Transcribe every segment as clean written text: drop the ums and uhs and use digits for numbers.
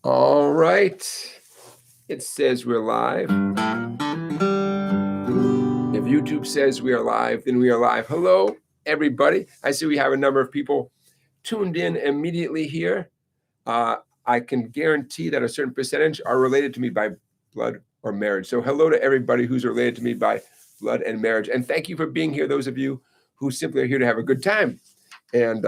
All right. It says we're live. If YouTube says we are live, then we are live. Hello, everybody. I see we have a number of people tuned in immediately here. I can guarantee that a certain percentage are related to me by blood or marriage. So hello to everybody who's related to me by blood and marriage. And thank you for being here, those of you who simply are here to have a good time and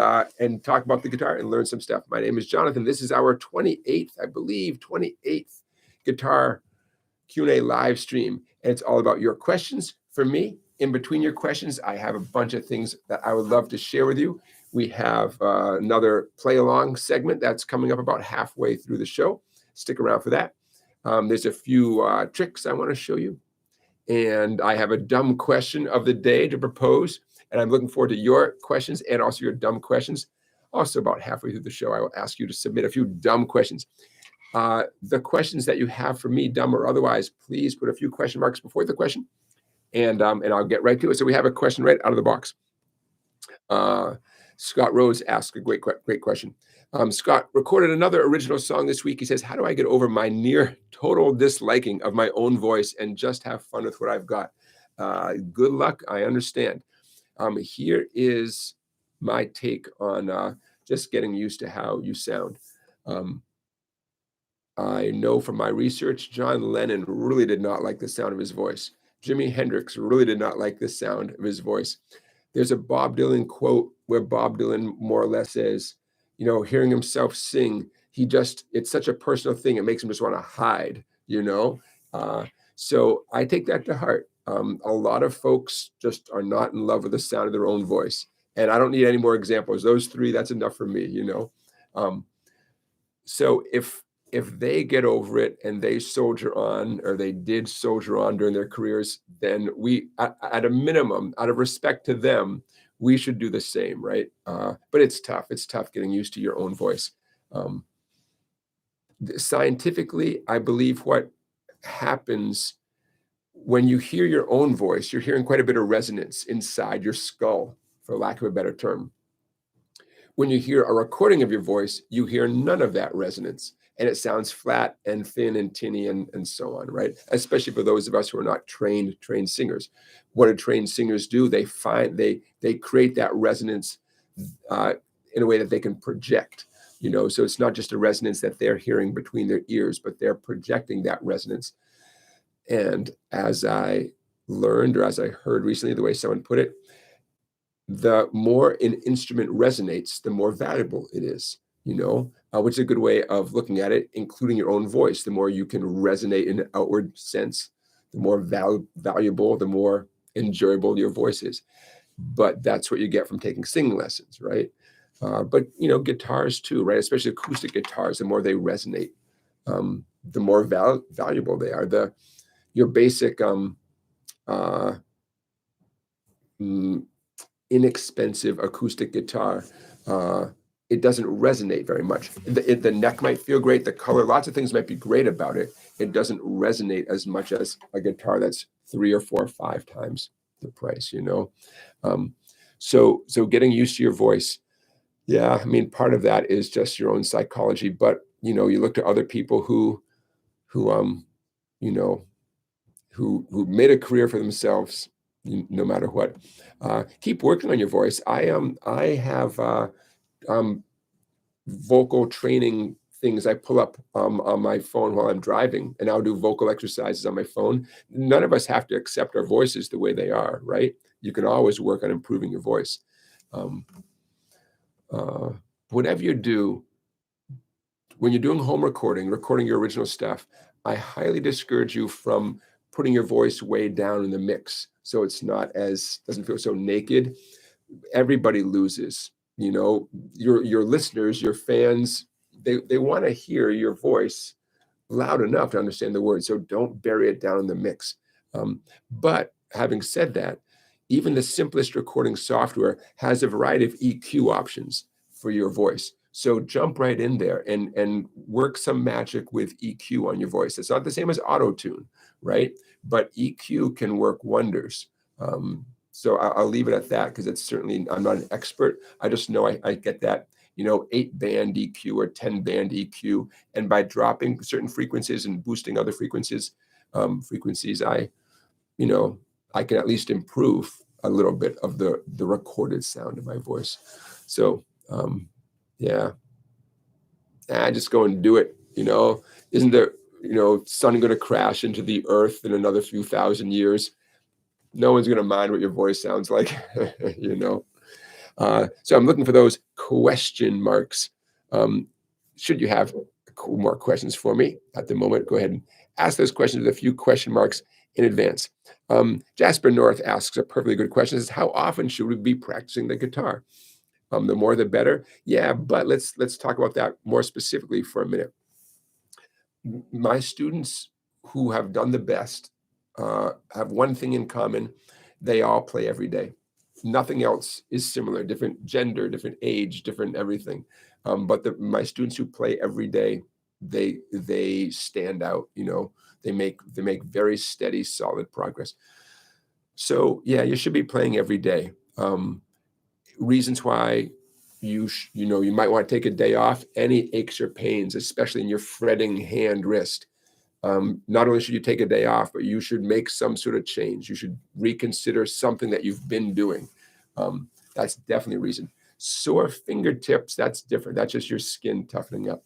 talk about the guitar and learn some stuff. My name is Jonathan. This is our 28th, I believe, 28th guitar Q&A live stream. And it's all about your questions for me. In between your questions, I have a bunch of things that I would love to share with you. We have another play along segment that's coming up about halfway through the show. Stick around for that. There's a few tricks I want to show you. And I have a dumb question of the day to propose. And I'm looking forward to your questions and also your dumb questions. Also, about halfway through the show, I will ask you to submit a few dumb questions. The questions that you have for me, dumb or otherwise, please put a few question marks before the question, and I'll get right to it. So we have a question right out of the box. Scott Rose asked a great question. Scott recorded another original song this week. He says, how do I get over my near total disliking of my own voice and just have fun with what I've got? Good luck. I understand. Here is my take on just getting used to how you sound. I know from my research, John Lennon really did not like the sound of his voice. Jimi Hendrix really did not like the sound of his voice. There's a Bob Dylan quote where Bob Dylan more or less says, you know, hearing himself sing, it's such a personal thing. It makes him just want to hide, you know? So I take that to heart. A lot of folks just are not in love with the sound of their own voice. And I don't need any more examples. Those three, that's enough for me, you know? So if they get over it and they soldier on, or they did soldier on during their careers, then we, at a minimum, out of respect to them, we should do the same, right? But it's tough. It's tough getting used to your own voice. Scientifically, I believe what happens when you hear your own voice, you're hearing quite a bit of resonance inside your skull, for lack of a better term. When you hear a recording of your voice, you hear none of that resonance. And it sounds flat and thin and tinny and so on, right? Especially for those of us who are not trained singers. What do trained singers do? They create that resonance in a way that they can project, you know? So it's not just a resonance that they're hearing between their ears, but they're projecting that resonance. And as I learned, or as I heard recently, the way someone put it, the more an instrument resonates, the more valuable it is, you know, which is a good way of looking at it, including your own voice. The more you can resonate in an outward sense, the more valuable, the more enjoyable your voice is. But that's what you get from taking singing lessons, right? But, you know, guitars too, right? Especially acoustic guitars, the more they resonate, the more valuable they are. Your basic inexpensive acoustic guitar, it doesn't resonate very much. The neck might feel great, the color, lots of things might be great about it. It doesn't resonate as much as a guitar that's 3 or 4 or 5 times the price, you know? So getting used to your voice, yeah, I mean, part of that is just your own psychology, but, you know, you look to other people who you know, who made a career for themselves, no matter what. Keep working on your voice. I have vocal training things I pull up on my phone while I'm driving, and I'll do vocal exercises on my phone. None of us have to accept our voices the way they are, right? You can always work on improving your voice. Whatever you do, when you're doing home recording your original stuff, I highly discourage you from putting your voice way down in the mix, so it's doesn't feel so naked. Everybody loses, you know. Your listeners, your fans, they want to hear your voice loud enough to understand the words, so don't bury it down in the mix. But having said that, even the simplest recording software has a variety of EQ options for your voice. So jump right in there and work some magic with EQ on your voice. It's not the same as auto-tune, right? But EQ can work wonders. So I'll leave it at that, because it's certainly, I'm not an expert. I just know I get that 8-band EQ or 10-band EQ. And by dropping certain frequencies and boosting other frequencies, I can at least improve a little bit of the recorded sound of my voice. So yeah, I just go and do it. Isn't the sun going to crash into the earth in another few thousand years? No one's going to mind what your voice sounds like. So I'm looking for those question marks. Should you have more questions for me at the moment, go ahead and ask those questions with a few question marks in advance. Jasper North asks a perfectly good question. Says, how often should we be practicing the guitar? The more the better. Yeah, but let's talk about that more specifically for a minute. My students who have done the best have one thing in common. They all play every day. Nothing else is similar, different gender, different age, different everything. But my students who play every day, they stand out. They make very steady, solid progress. So yeah, you should be playing every day. Reasons why you might want to take a day off. Any aches or pains, especially in your fretting hand, wrist. Not only should you take a day off, but you should make some sort of change. You should reconsider something that you've been doing. That's definitely a reason. Sore fingertips, that's different. That's just your skin toughening up.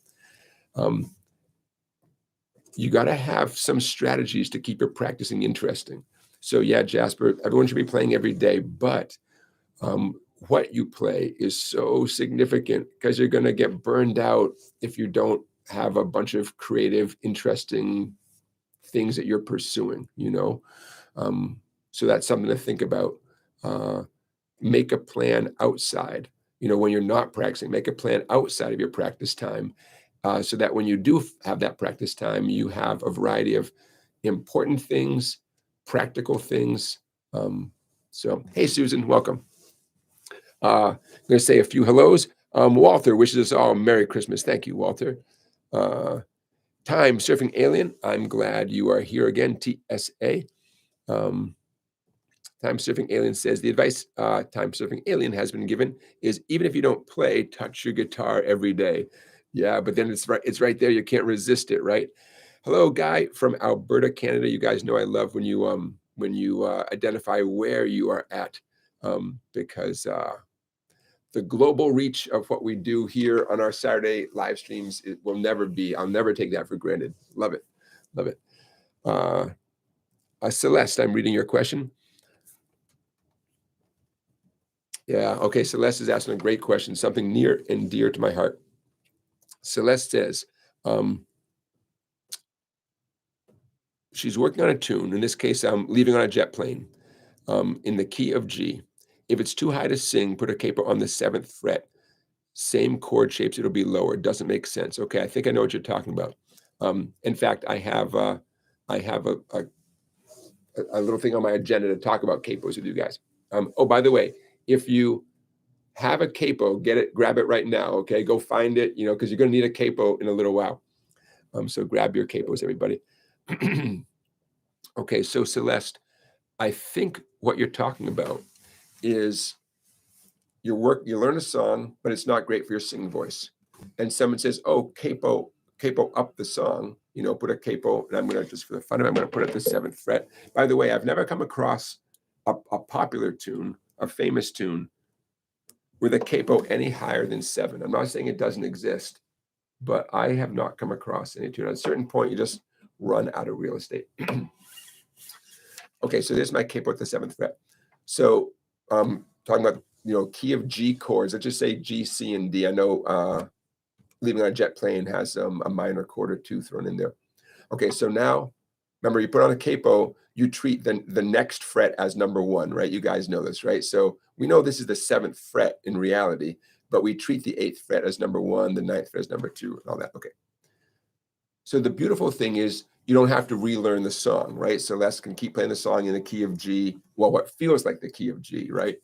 You got to have some strategies to keep your practicing interesting. So yeah, Jasper, everyone should be playing every day, but what you play is so significant because you're going to get burned out if you don't have a bunch of creative, interesting things that you're pursuing, so that's something to think about. Make a plan outside, when you're not practicing, make a plan outside of your practice time, so that when you do have that practice time, you have a variety of important things, practical things. So, hey, Susan, welcome. I'm going to say a few hellos. Walter wishes us all Merry Christmas. Thank you, Walter. Time Surfing Alien, I'm glad you are here again, TSA. Time Surfing Alien says, the advice Time Surfing Alien has been given is even if you don't play, touch your guitar every day. Yeah, but then it's right there. You can't resist it, right? Hello, Guy from Alberta, Canada. You guys know I love when you identify where you are at, because the global reach of what we do here on our Saturday live streams, I'll never take that for granted. Love it. Love it. Celeste, I'm reading your question. Yeah, okay, Celeste is asking a great question, something near and dear to my heart. Celeste says, she's working on a tune. In this case, I'm leaving on a jet plane, in the key of G. If it's too high to sing, put a capo on the 7th fret. Same chord shapes, it'll be lower. Doesn't make sense. Okay, I think I know what you're talking about. In fact, I have a little thing on my agenda to talk about capos with you guys. Oh, by the way, if you have a capo, grab it right now. Okay, go find it. Because you're going to need a capo in a little while. So grab your capos, everybody. Okay, so Celeste, I think what you're talking about is you learn a song, but it's not great for your singing voice. And someone says, oh, capo up the song, put a capo, and I'm going to, just for the fun of it, I'm going to put it at the 7th fret. By the way, I've never come across a popular tune, a famous tune, with a capo any higher than 7. I'm not saying it doesn't exist, but I have not come across any tune. At a certain point, you just run out of real estate. Okay, so there's my capo at the 7th fret. So talking about, key of G chords, let's just say G, C, and D. I know Leaving on a Jet Plane has a minor chord or two thrown in there. Okay, so now, remember, you put on a capo, you treat the next fret as number 1, right? You guys know this, right? So we know this is the 7th fret in reality, but we treat the 8th fret as number 1, the 9th fret as number 2, and all that. Okay. So the beautiful thing is you don't have to relearn the song, right? Celeste can keep playing the song in the key of G, well, what feels like the key of G, right?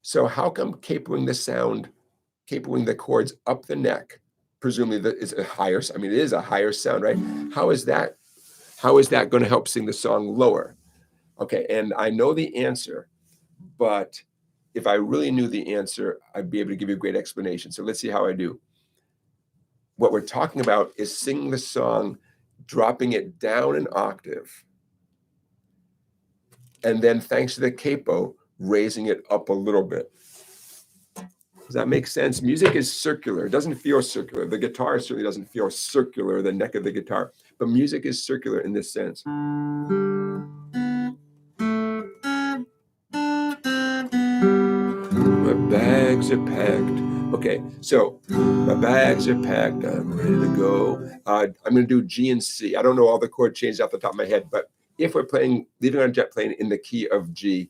So how come capoing the chords up the neck, presumably that is a higher, it is a higher sound, right? How is that going to help sing the song lower? Okay, and I know the answer, but if I really knew the answer, I'd be able to give you a great explanation. So let's see how I do. What we're talking about is singing the song, dropping it down an octave, and then thanks to the capo, raising it up a little bit. Does that make sense? Music is circular. It doesn't feel circular. The guitar certainly doesn't feel circular, the neck of the guitar, but music is circular in this sense. My bags are packed. Okay, so my bags are packed. I'm ready to go. I'm going to do G and C. I don't know all the chord changes off the top of my head, but if we're playing, leaving on jet plane in the key of G,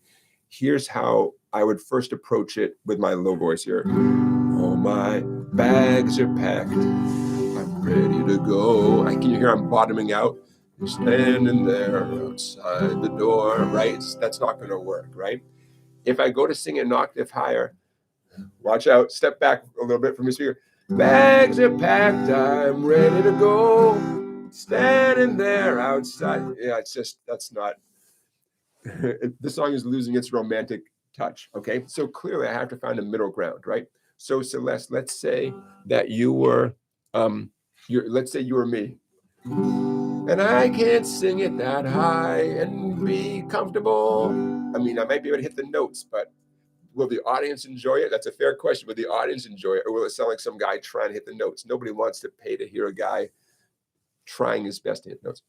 here's how I would first approach it with my low voice here. All my bags are packed. I'm ready to go. Can you hear I'm bottoming out? Standing there outside the door, right? That's not going to work, right? If I go to sing an octave higher, watch out, step back a little bit from your speaker. Bags are packed, I'm ready to go. Standing there outside. Yeah, it's just, that's not, the song is losing its romantic touch, okay? So clearly I have to find a middle ground, right? So Celeste, let's say that you were, let's say you were me. And I can't sing it that high and be comfortable. I mean, I might be able to hit the notes, but will the audience enjoy it? That's a fair question. Will the audience enjoy it, or will it sound like some guy trying to hit the notes? Nobody wants to pay to hear a guy trying his best to hit notes.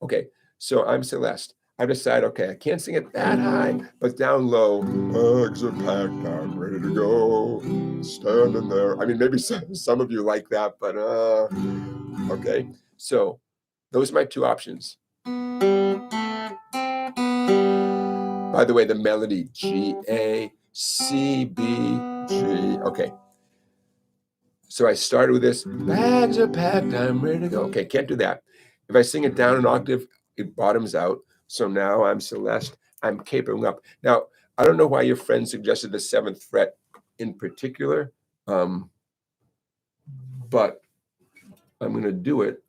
Okay, so I'm Celeste. I decide, okay, I can't sing it that high, but down low. Bags are packed, I'm ready to go. Standing there. I mean, maybe some of you like that, but okay. So those are my two options. By the way, the melody, G, A, C, B, G. Okay. So I started with this, bags are packed, I'm ready to go. Okay, can't do that. If I sing it down an octave, it bottoms out. So now I'm Celeste, I'm capo-ing up. Now, I don't know why your friend suggested the 7th fret in particular, but I'm going to do it.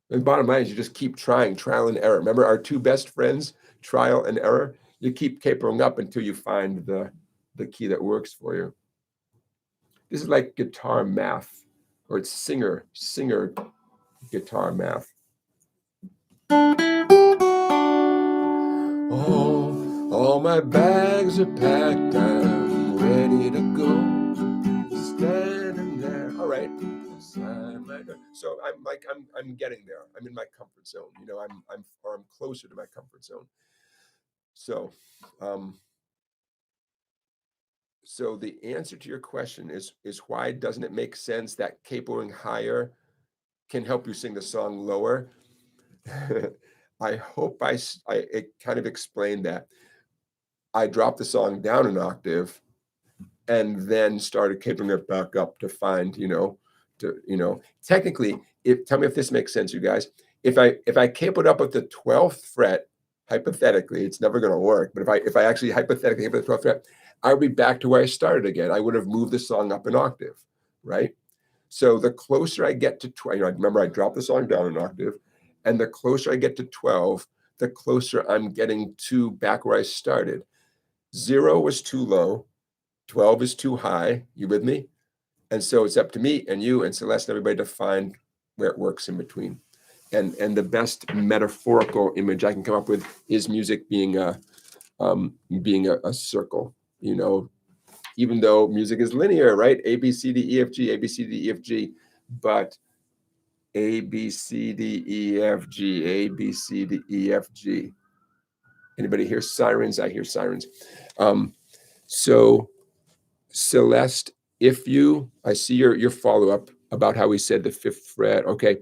And the bottom line is you just keep trying, trial and error. Remember our two best friends, trial and error? You keep capo-ing up until you find the key that works for you. This is like guitar math, or it's singer guitar math. All my bags are packed, I'm ready to go. Standing there. All right. So I'm getting there. I'm in my comfort zone. You know, I'm closer to my comfort zone. So so the answer to your question is why doesn't it make sense that capoing higher can help you sing the song lower? I hope I kind of explained that. I dropped the song down an octave and then started capoing it back up to find, technically, tell me if this makes sense, you guys. If I capoed up at the 12th fret, hypothetically, it's never going to work, but if I actually hypothetically capo the 12th fret, I would be back to where I started again. I would have moved the song up an octave, right? So the closer I get to 12, remember I dropped the song down an octave, and the closer I get to 12, the closer I'm getting to back where I started. 0 was too low, 12 is too high. You with me? And so it's up to me and you and Celeste and everybody to find where it works in between. And the best metaphorical image I can come up with is music being a circle, even though music is linear, right? A, B, C, D, E, F, G, A, B, C, D, E, F, G, but A, B, C, D, E, F, G, A, B, C, D, E, F, G. Anybody hear sirens? I hear sirens. So Celeste, I see your follow-up about how we said the 5th fret. Okay.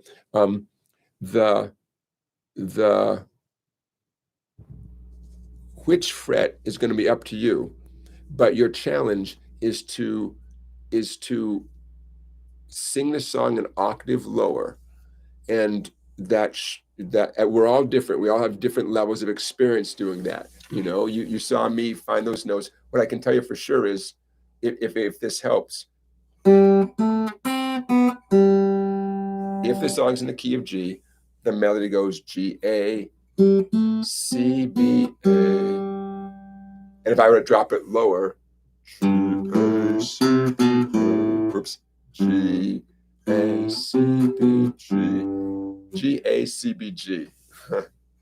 Which fret is going to be up to you, but your challenge is to sing the song an octave lower, and that we're all different. We all have different levels of experience doing that. You saw me find those notes. What I can tell you for sure is, if this helps, if the song's in the key of G, the melody goes G, A, C, B, A. And if I were to drop it lower, G, A, C, B, A. Oops. G, A, C, B, G. G, A, C, B, G.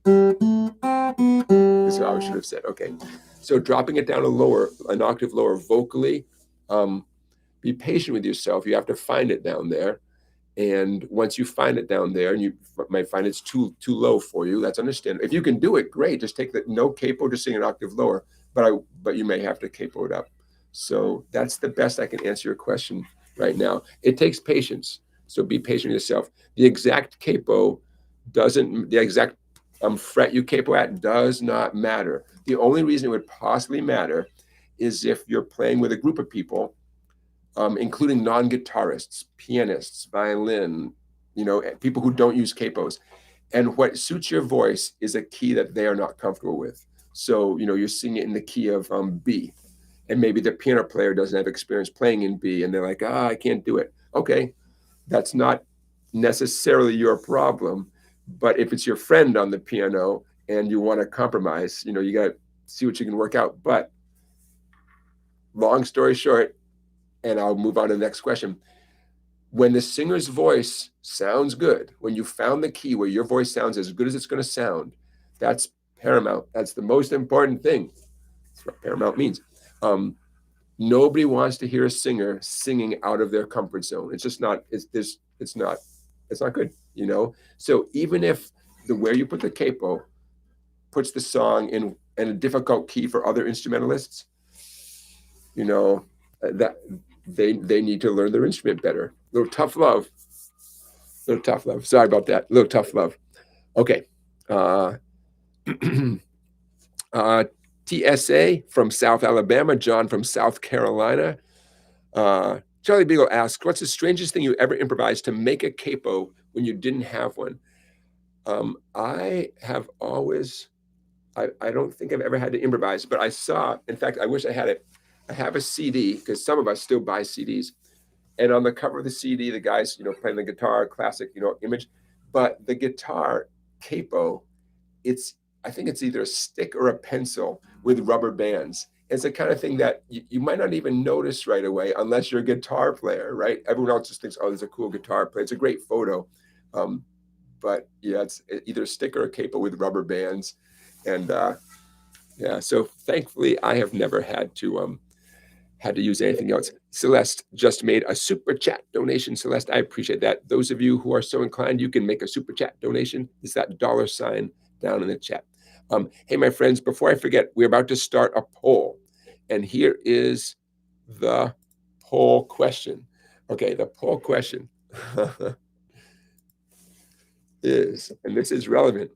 This is what I should have said. Okay. So dropping it down an octave lower vocally. Be patient with yourself. You have to find it down there. And once you find it down there, and you might find it's too low for you, that's understandable. If you can do it, great. Just take the no capo, just sing an octave lower. But you may have to capo it up. So that's the best I can answer your question right now. It takes patience. So be patient with yourself. The exact capo the exact fret you capo at does not matter. The only reason it would possibly matter is if you're playing with a group of people, including non-guitarists, pianists, violin, people who don't use capos. And what suits your voice is a key that they are not comfortable with. So, you're singing it in the key of B, and maybe the piano player doesn't have experience playing in B, and they're like, I can't do it. Okay, that's not necessarily your problem. But if it's your friend on the piano and you want to compromise, you got to see what you can work out. But long story short, and I'll move on to the next question. When the singer's voice sounds good, when you found the key where your voice sounds as good as it's going to sound, that's paramount. That's the most important thing. That's what paramount means. Nobody wants to hear a singer singing out of their comfort zone. It's just not. It's not good. So even if where you put the capo puts the song in a difficult key for other instrumentalists, that they need to learn their instrument better. Little tough love. Sorry about that. Little tough love. Okay. TSA from South Alabama, John from South Carolina. Charlie Beagle asks, what's the strangest thing you ever improvised to make a capo when you didn't have one? I have always, I don't think I've ever had to improvise, but in fact, I wish I had it. I have a CD, because some of us still buy CDs. And on the cover of the CD, the guy's, playing the guitar, classic, image. But the guitar capo, I think it's either a stick or a pencil with rubber bands. It's the kind of thing that you might not even notice right away unless you're a guitar player, right? Everyone else just thinks, oh, there's a cool guitar player. It's a great photo. But yeah, it's either a stick or a capo with rubber bands. And yeah, so thankfully I have never had to use anything else. Celeste just made a super chat donation. Celeste, I appreciate that. Those of you who are so inclined, you can make a super chat donation. It's that $ down in the chat. Hey, my friends, before I forget, we're about to start a poll. And here is the poll question. Okay, the poll question is, and this is relevant.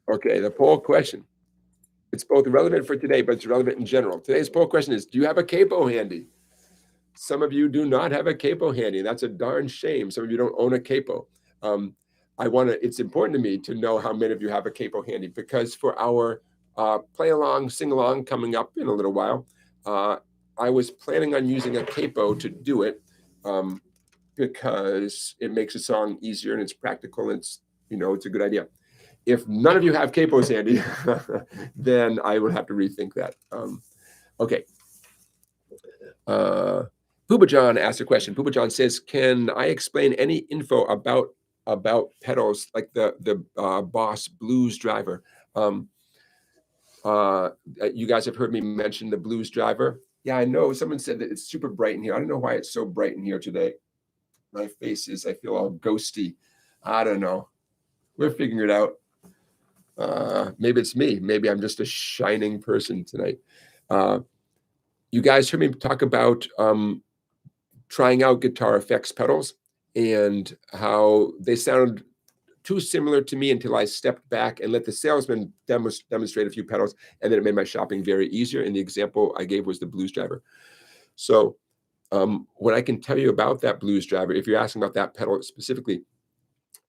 Okay, the poll question. It's both relevant for today, but it's relevant in general. Today's poll question is, do you have a capo handy? Some of you do not have a capo handy. That's a darn shame. Some of you don't own a capo. It's important to me to know how many of you have a capo handy, because for our play along, sing along coming up in a little while, I was planning on using a capo to do it, because it makes a song easier and it's practical and it's a good idea. If none of you have capos handy, then I would have to rethink that. Okay. Pooba John asked a question. Pooba John says, can I explain any info about pedals like the Boss Blues Driver? You guys have heard me mention the Blues Driver. Yeah, I know. Someone said that it's super bright in here. I don't know why it's so bright in here today. My face I feel all ghosty. I don't know. We're figuring it out. Maybe it's me. Maybe I'm just a shining person tonight. You guys heard me talk about trying out guitar effects pedals and how they sounded too similar to me until I stepped back and let the salesman demonstrate a few pedals, and then it made my shopping very easier. And the example I gave was the Blues Driver. So what I can tell you about that Blues Driver, if you're asking about that pedal specifically,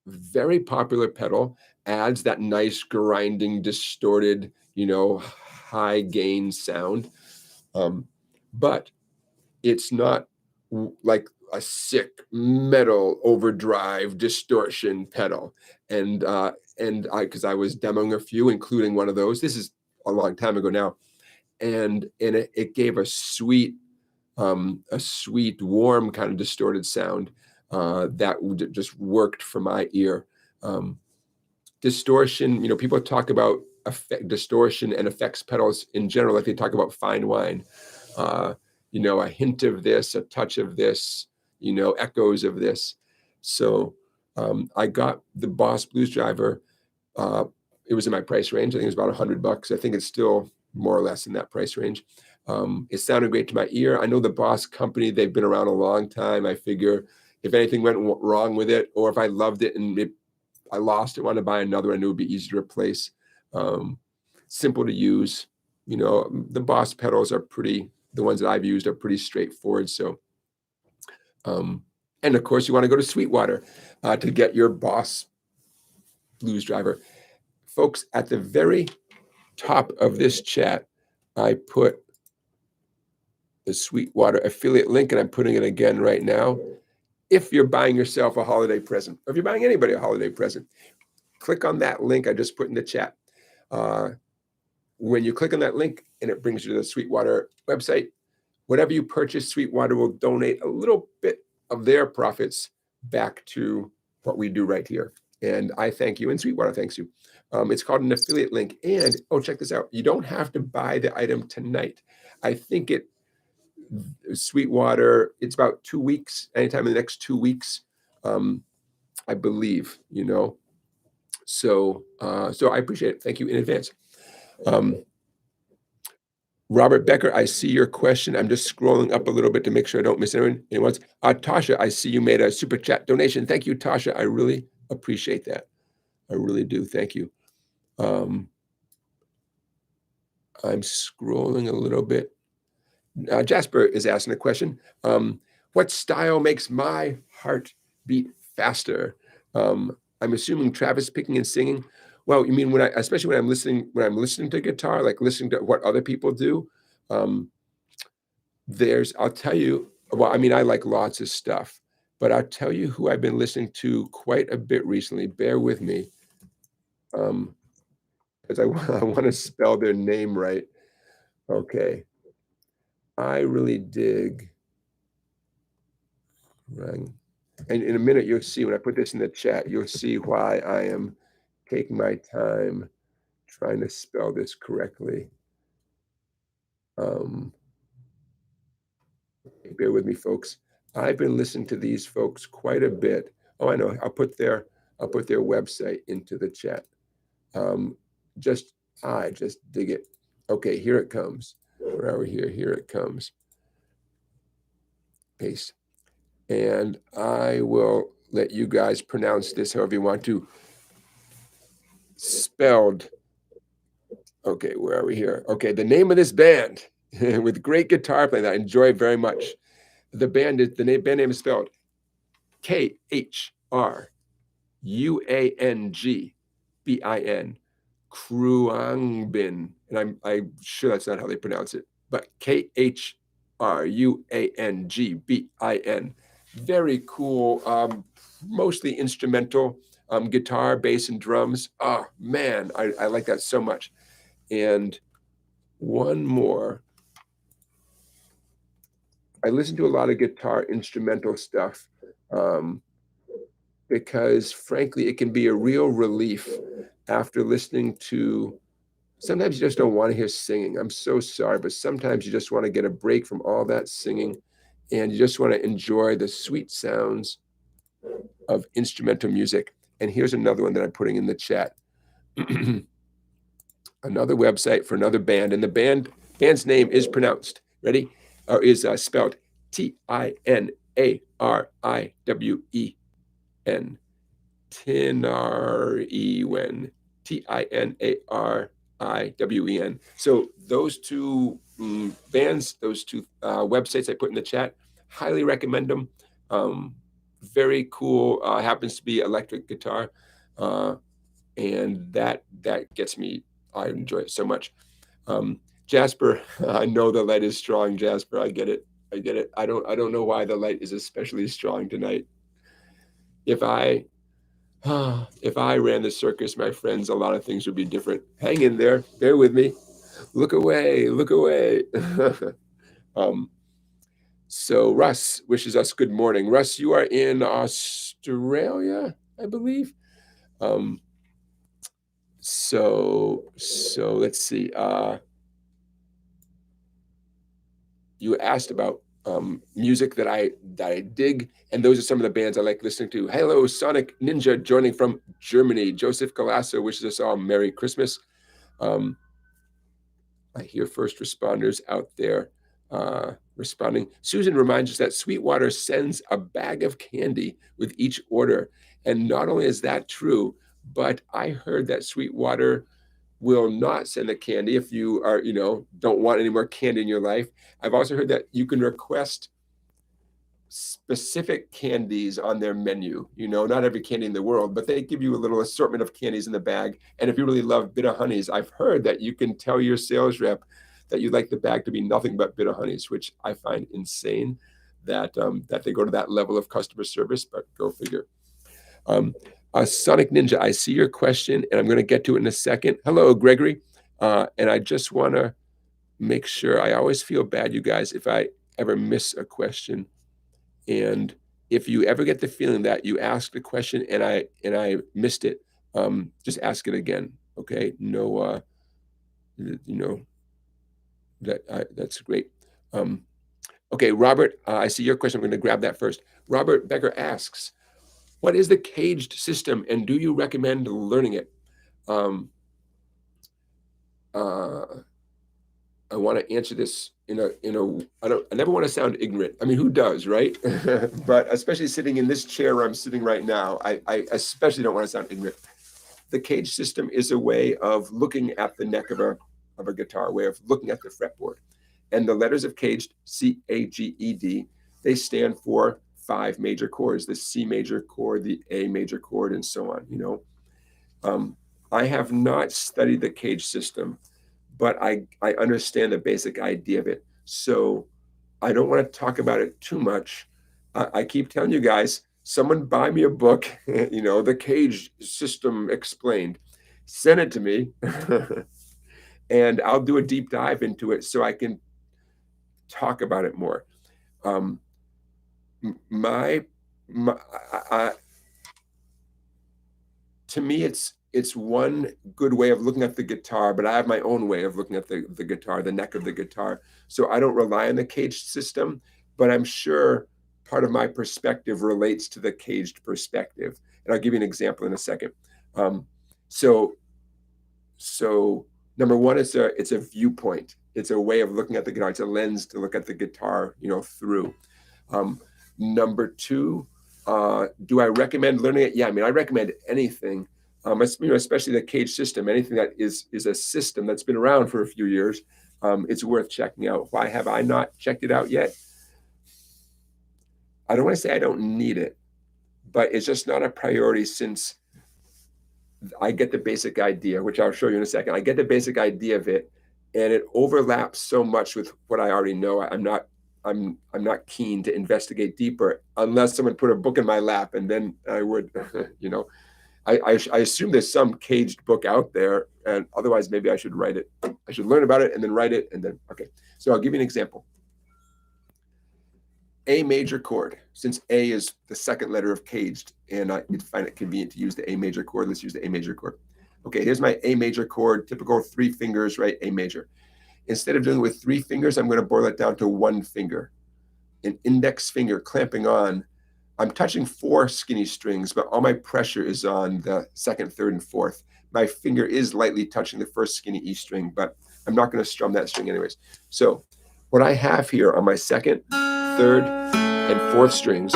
very popular pedal, adds that nice grinding, distorted, high gain sound. But it's not like a sick metal overdrive distortion pedal. And and because I was demoing a few, including one of those. This is a long time ago now, and it gave a sweet, warm kind of distorted sound that just worked for my ear. Distortion, people talk about distortion and effects pedals in general, like they talk about fine wine. A hint of this, a touch of this, echoes of this. So I got the Boss Blues Driver. It was in my price range. I think it was about $100. I think it's still more or less in that price range. It sounded great to my ear. I know the Boss company, they've been around a long time. I figure if anything went wrong with it, or if I loved it and I lost it, wanted to buy another one, it would be easy to replace. Simple to use. The Boss pedals are the ones that I've used are pretty straightforward. So, and of course, you want to go to Sweetwater to get your Boss Blues Driver. Folks, at the very top of this chat, I put the Sweetwater affiliate link, and I'm putting it again right now. If you're buying yourself a holiday present, or if you're buying anybody a holiday present, click on that link I just put in the chat. When you click on that link and it brings you to the Sweetwater website, whatever you purchase, Sweetwater will donate a little bit of their profits back to what we do right here. And I thank you, and Sweetwater thanks you. It's called an affiliate link. And, check this out. You don't have to buy the item tonight. I think Sweetwater, it's about 2 weeks, anytime in the next 2 weeks, I believe, So I appreciate it. Thank you in advance. Robert Becker, I see your question. I'm just scrolling up a little bit to make sure I don't miss anyone. Tasha, I see you made a super chat donation. Thank you, Tasha. I really appreciate that. I really do. Thank you. I'm scrolling a little bit. Jasper is asking a question. What style makes my heart beat faster? I'm assuming Travis picking and singing. Well, you mean especially when I'm listening to guitar, like listening to what other people do. I'll tell you, I like lots of stuff, but I'll tell you who I've been listening to quite a bit recently. Bear with me, because I want to spell their name right. Okay. I really dig. And in a minute, you'll see when I put this in the chat, you'll see why I am taking my time trying to spell this correctly. Bear with me, folks. I've been listening to these folks quite a bit. Oh, I know. I'll put their website into the chat. I just dig it. Okay, here it comes. Where are we here? Here it comes. Paste. And I will let you guys pronounce this however you want to. Spelled. Okay, where are we here? Okay, the name of this band with great guitar playing that I enjoy very much. The band name is spelled Kheruangbin. Kruangbin. And I'm sure that's not how they pronounce it, but Kheruangbin. Very cool, mostly instrumental guitar, bass, and drums. Oh man, I like that so much. And one more. I listen to a lot of guitar instrumental stuff because, frankly, it can be a real relief after listening to. Sometimes you just don't want to hear singing. I'm so sorry, but sometimes you just want to get a break from all that singing, and you just want to enjoy the sweet sounds of instrumental music. And here's another one that I'm putting in the chat. Another website for another band, and the band's name is pronounced. Ready? Or is spelled Tinariwen. Tinariwen. Tinariwen. So those two bands, those two websites I put in the chat, highly recommend them. Very cool. Happens to be electric guitar, and that gets me. I enjoy it so much. Jasper, I know the light is strong, Jasper. I get it. I don't know why the light is especially strong tonight. If I If I ran the circus, my friends, a lot of things would be different. Hang in there. Bear with me. Look away. Look away. So Russ wishes us good morning. Russ, you are in Australia, I believe. So let's see. You asked about music that I dig, and those are some of the bands I like listening to. Hello, Sonic Ninja, joining from Germany. Joseph Galasso wishes us all Merry Christmas. I hear first responders out there responding. Susan reminds us that Sweetwater sends a bag of candy with each order. And not only is that true, but I heard that Sweetwater will not send the candy if you are, don't want any more candy in your life. I've also heard that you can request specific candies on their menu. Not every candy in the world, but they give you a little assortment of candies in the bag. And if you really love bitter honeys, I've heard that you can tell your sales rep that you'd like the bag to be nothing but bitter honeys, which I find insane that they go to that level of customer service, but go figure. Sonic Ninja, I see your question, and I'm going to get to it in a second. Hello, Gregory. And I just want to make sure, I always feel bad, you guys, if I ever miss a question. And if you ever get the feeling that you asked a question and I missed it, just ask it again. Okay. No, that's great. Okay, Robert, I see your question. I'm going to grab that first. Robert Becker asks, what is the caged system and do you recommend learning it? I want to answer this I never want to sound ignorant. I mean, who does, right? But especially sitting in this chair where I'm sitting right now, I especially don't want to sound ignorant. The cage system is a way of looking at the neck of a guitar, way of looking at the fretboard. And the letters of caged, C-A-G-E-D, they stand for 5 major chords, the C major chord, the A major chord, and so on. I have not studied the cage system, but I understand the basic idea of it. So I don't want to talk about it too much. I keep telling you guys, someone buy me a book, the cage system explained. Send it to me, and I'll do a deep dive into it so I can talk about it more. To me, it's one good way of looking at the guitar, but I have my own way of looking at the guitar, the neck of the guitar. So I don't rely on the caged system, but I'm sure part of my perspective relates to the caged perspective. And I'll give you an example in a second. So number one, it's a viewpoint. It's a way of looking at the guitar. It's a lens to look at the guitar, through. Number two, do I recommend learning it? Yeah, I mean, I recommend anything, especially the cage system, anything that is a system that's been around for a few years. It's worth checking out. Why have I not checked it out yet? I don't want to say I don't need it, but it's just not a priority since I get the basic idea, which I'll show you in a second. I get the basic idea of it, and it overlaps so much with what I already know. I'm not keen to investigate deeper unless someone put a book in my lap, and then I would, I assume there's some caged book out there, and otherwise maybe I should write it. I should learn about it and then write it, and then, okay. So I'll give you an example. A major chord, since A is the second letter of caged, and I find it convenient to use the A major chord. Let's use the A major chord. Okay, here's my A major chord, typical 3 fingers, right? A major. Instead of doing it with 3 fingers, I'm going to boil it down to 1 finger. An index finger clamping on. I'm touching 4 skinny strings, but all my pressure is on the 2nd, 3rd, and 4th. My finger is lightly touching the 1st skinny E string, but I'm not going to strum that string anyways. So what I have here on my 2nd, 3rd, and 4th strings,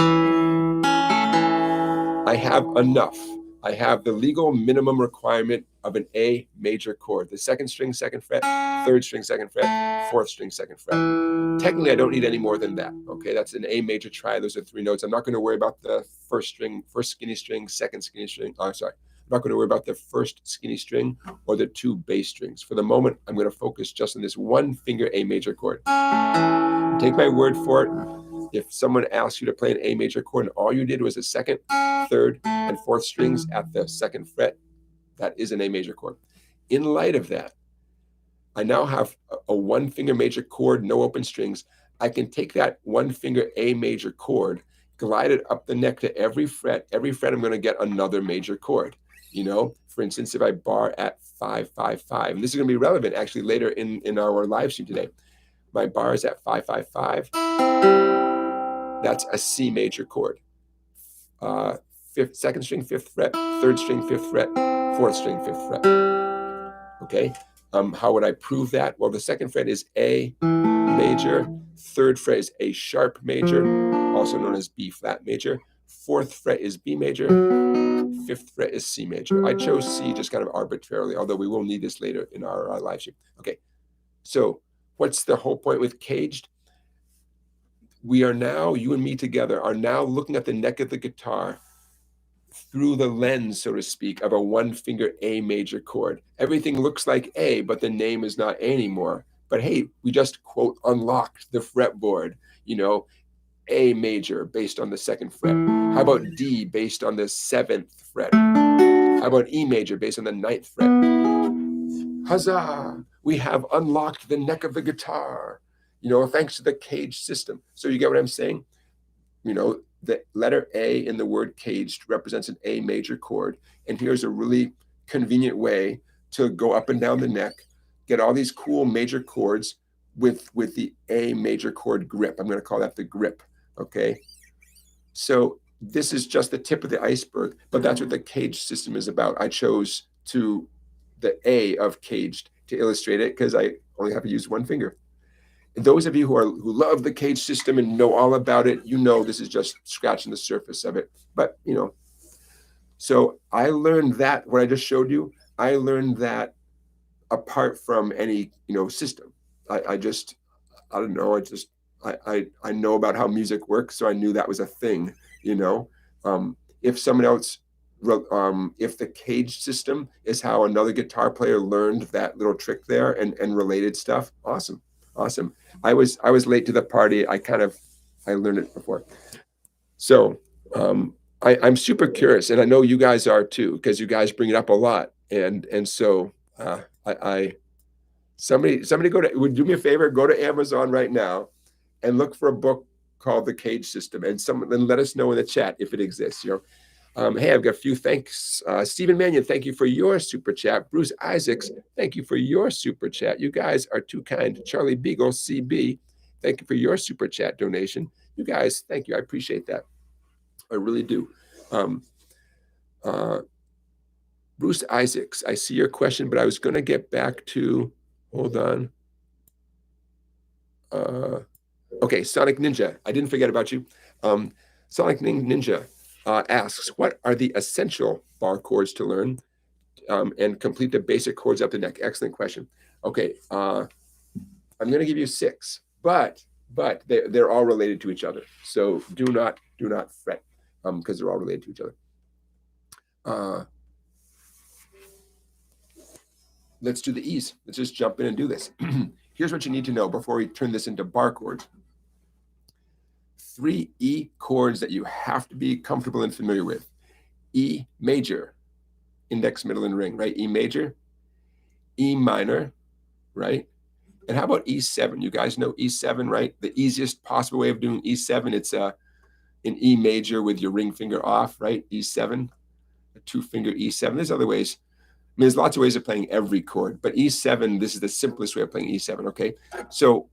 I have enough. I have the legal minimum requirement of an A major chord. The 2nd string, 2nd fret, 3rd string, 2nd fret, 4th string, 2nd fret. Technically, I don't need any more than that. Okay, that's an A major triad. Those are 3 notes. I'm not going to worry about the 1st string, 1st skinny string, 2nd skinny string. Oh, sorry. I'm not going to worry about the 1st skinny string or the 2 bass strings. For the moment, I'm going to focus just on this 1 finger A major chord. Take my word for it. If someone asks you to play an A major chord and all you did was a 2nd, third and fourth strings at the second fret. That is an A major chord. In light of that, I now have a one finger major chord, no open strings. I can take that one finger A major chord, glide it up the neck to every fret. Every fret, I'm going to get another major chord. You know, for instance, if I bar at 5, 5, 5, and this is going to be relevant actually later in our live stream today. My bar is at 5, 5, 5. That's a C major chord. Second string, fifth fret, third string, fifth fret, fourth string, fifth fret. Okay. How would I prove that? Well, the second fret is A major, third fret is A sharp major, also known as B flat major. Fourth fret is B major, fifth fret is C major. I chose C just kind of arbitrarily, although we will need this later in our live stream. Okay, so what's the whole point with caged? We are now, you and me together, are now looking at the neck of the guitar through the lens, so to speak, of a one finger A major chord. Everything looks like A, but the name is not A anymore. But hey, we just, quote, unlocked the fretboard, you know, A major based on the second fret. How about D based on the seventh fret? How about E major based on the ninth fret? Huzzah! We have unlocked the neck of the guitar, you know, thanks to the caged system. So you get what I'm saying? You know, the letter A in the word caged represents an A major chord. And here's a really convenient way to go up and down the neck, get all these cool major chords with the A major chord grip. I'm going to call that the grip. Okay. So this is just the tip of the iceberg, but that's what the caged system is about. I chose the A of caged to illustrate it because I only have to use one finger. Those of you who love the cage system and know all about it, you know this is just scratching the surface of it. But, you know, so I learned that, what I just showed you, I learned that apart from any, you know, system. I don't know, I know about how music works, so I knew that was a thing, you know. If someone else, if the cage system is how another guitar player learned that little trick there and related stuff, awesome. Awesome. I was late to the party. I learned it before. So I'm super curious, and I know you guys are too, because you guys bring it up a lot. And so somebody would do me a favor, go to Amazon right now and look for a book called The Cage System, and then let us know in the chat if it exists. You know. Hey, I've got a few thanks. Stephen Mannion, thank you for your super chat. Bruce Isaacs, thank you for your super chat. You guys are too kind. Charlie Beagle, CB, thank you for your super chat donation. You guys, thank you. I appreciate that. I really do. Bruce Isaacs, I see your question, but I was going to get back to, hold on. Okay, Sonic Ninja, I didn't forget about you. Sonic Ninja asks, what are the essential bar chords to learn and complete the basic chords up the neck? Excellent question. Okay, I'm going to give you 6, but they're all related to each other. So do not fret because they're all related to each other. Let's do the E's. Let's just jump in and do this. Here's what you need to know before we turn this into bar chords. 3 E chords that you have to be comfortable and familiar with. E major, index, middle, and ring, right? E major, E minor, right? And how about E7? You guys know E7, right? The easiest possible way of doing E7, it's an E major with your ring finger off, right? E7, a 2-finger E7. There's other ways. I mean, there's lots of ways of playing every chord, but E7, this is the simplest way of playing E7, okay? So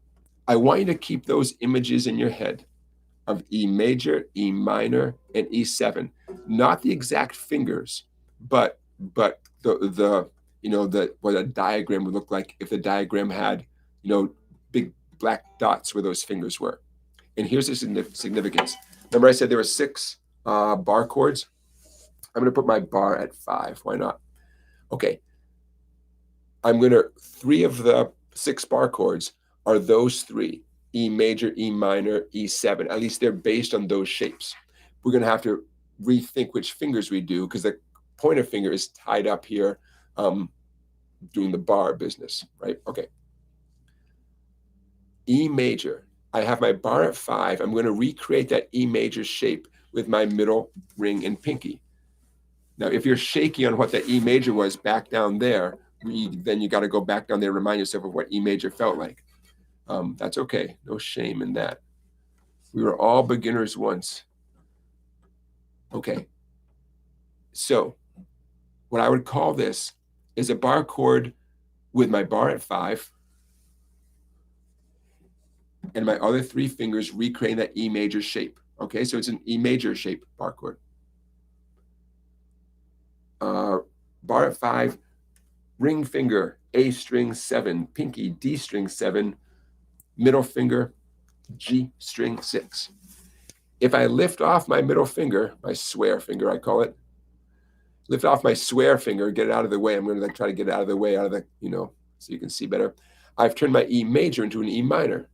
I want you to keep those images in your head of E major, E minor, and E7. Not the exact fingers, but the you know, what a diagram would look like if the diagram had, you know, big black dots where those fingers were. And here's the significance. Remember I said there were 6 bar chords? I'm going to put my bar at 5. Why not? Okay. 3 of the 6 bar chords are those 3. E major, E minor, E7. At least they're based on those shapes. We're going to have to rethink which fingers we do because the pointer finger is tied up here doing the bar business, right? Okay. E major. I have my bar at 5. I'm going to recreate that E major shape with my middle ring and pinky. Now, if you're shaky on what the E major was back down there, then you got to go back down there and remind yourself of what E major felt like. That's okay. No shame in that. We were all beginners once. Okay. So what I would call this is a bar chord with my bar at 5 and my other 3 fingers recreating that E major shape. Okay, so it's an E major shape bar chord. Bar at 5, ring finger, A string 7, pinky, D string 7, middle finger, G string 6. If I lift off my middle finger, my swear finger I call it, lift off my swear finger, get it out of the way. I'm going to try to get it out of the way, out of the, so you can see better. I've turned my E major into an E minor.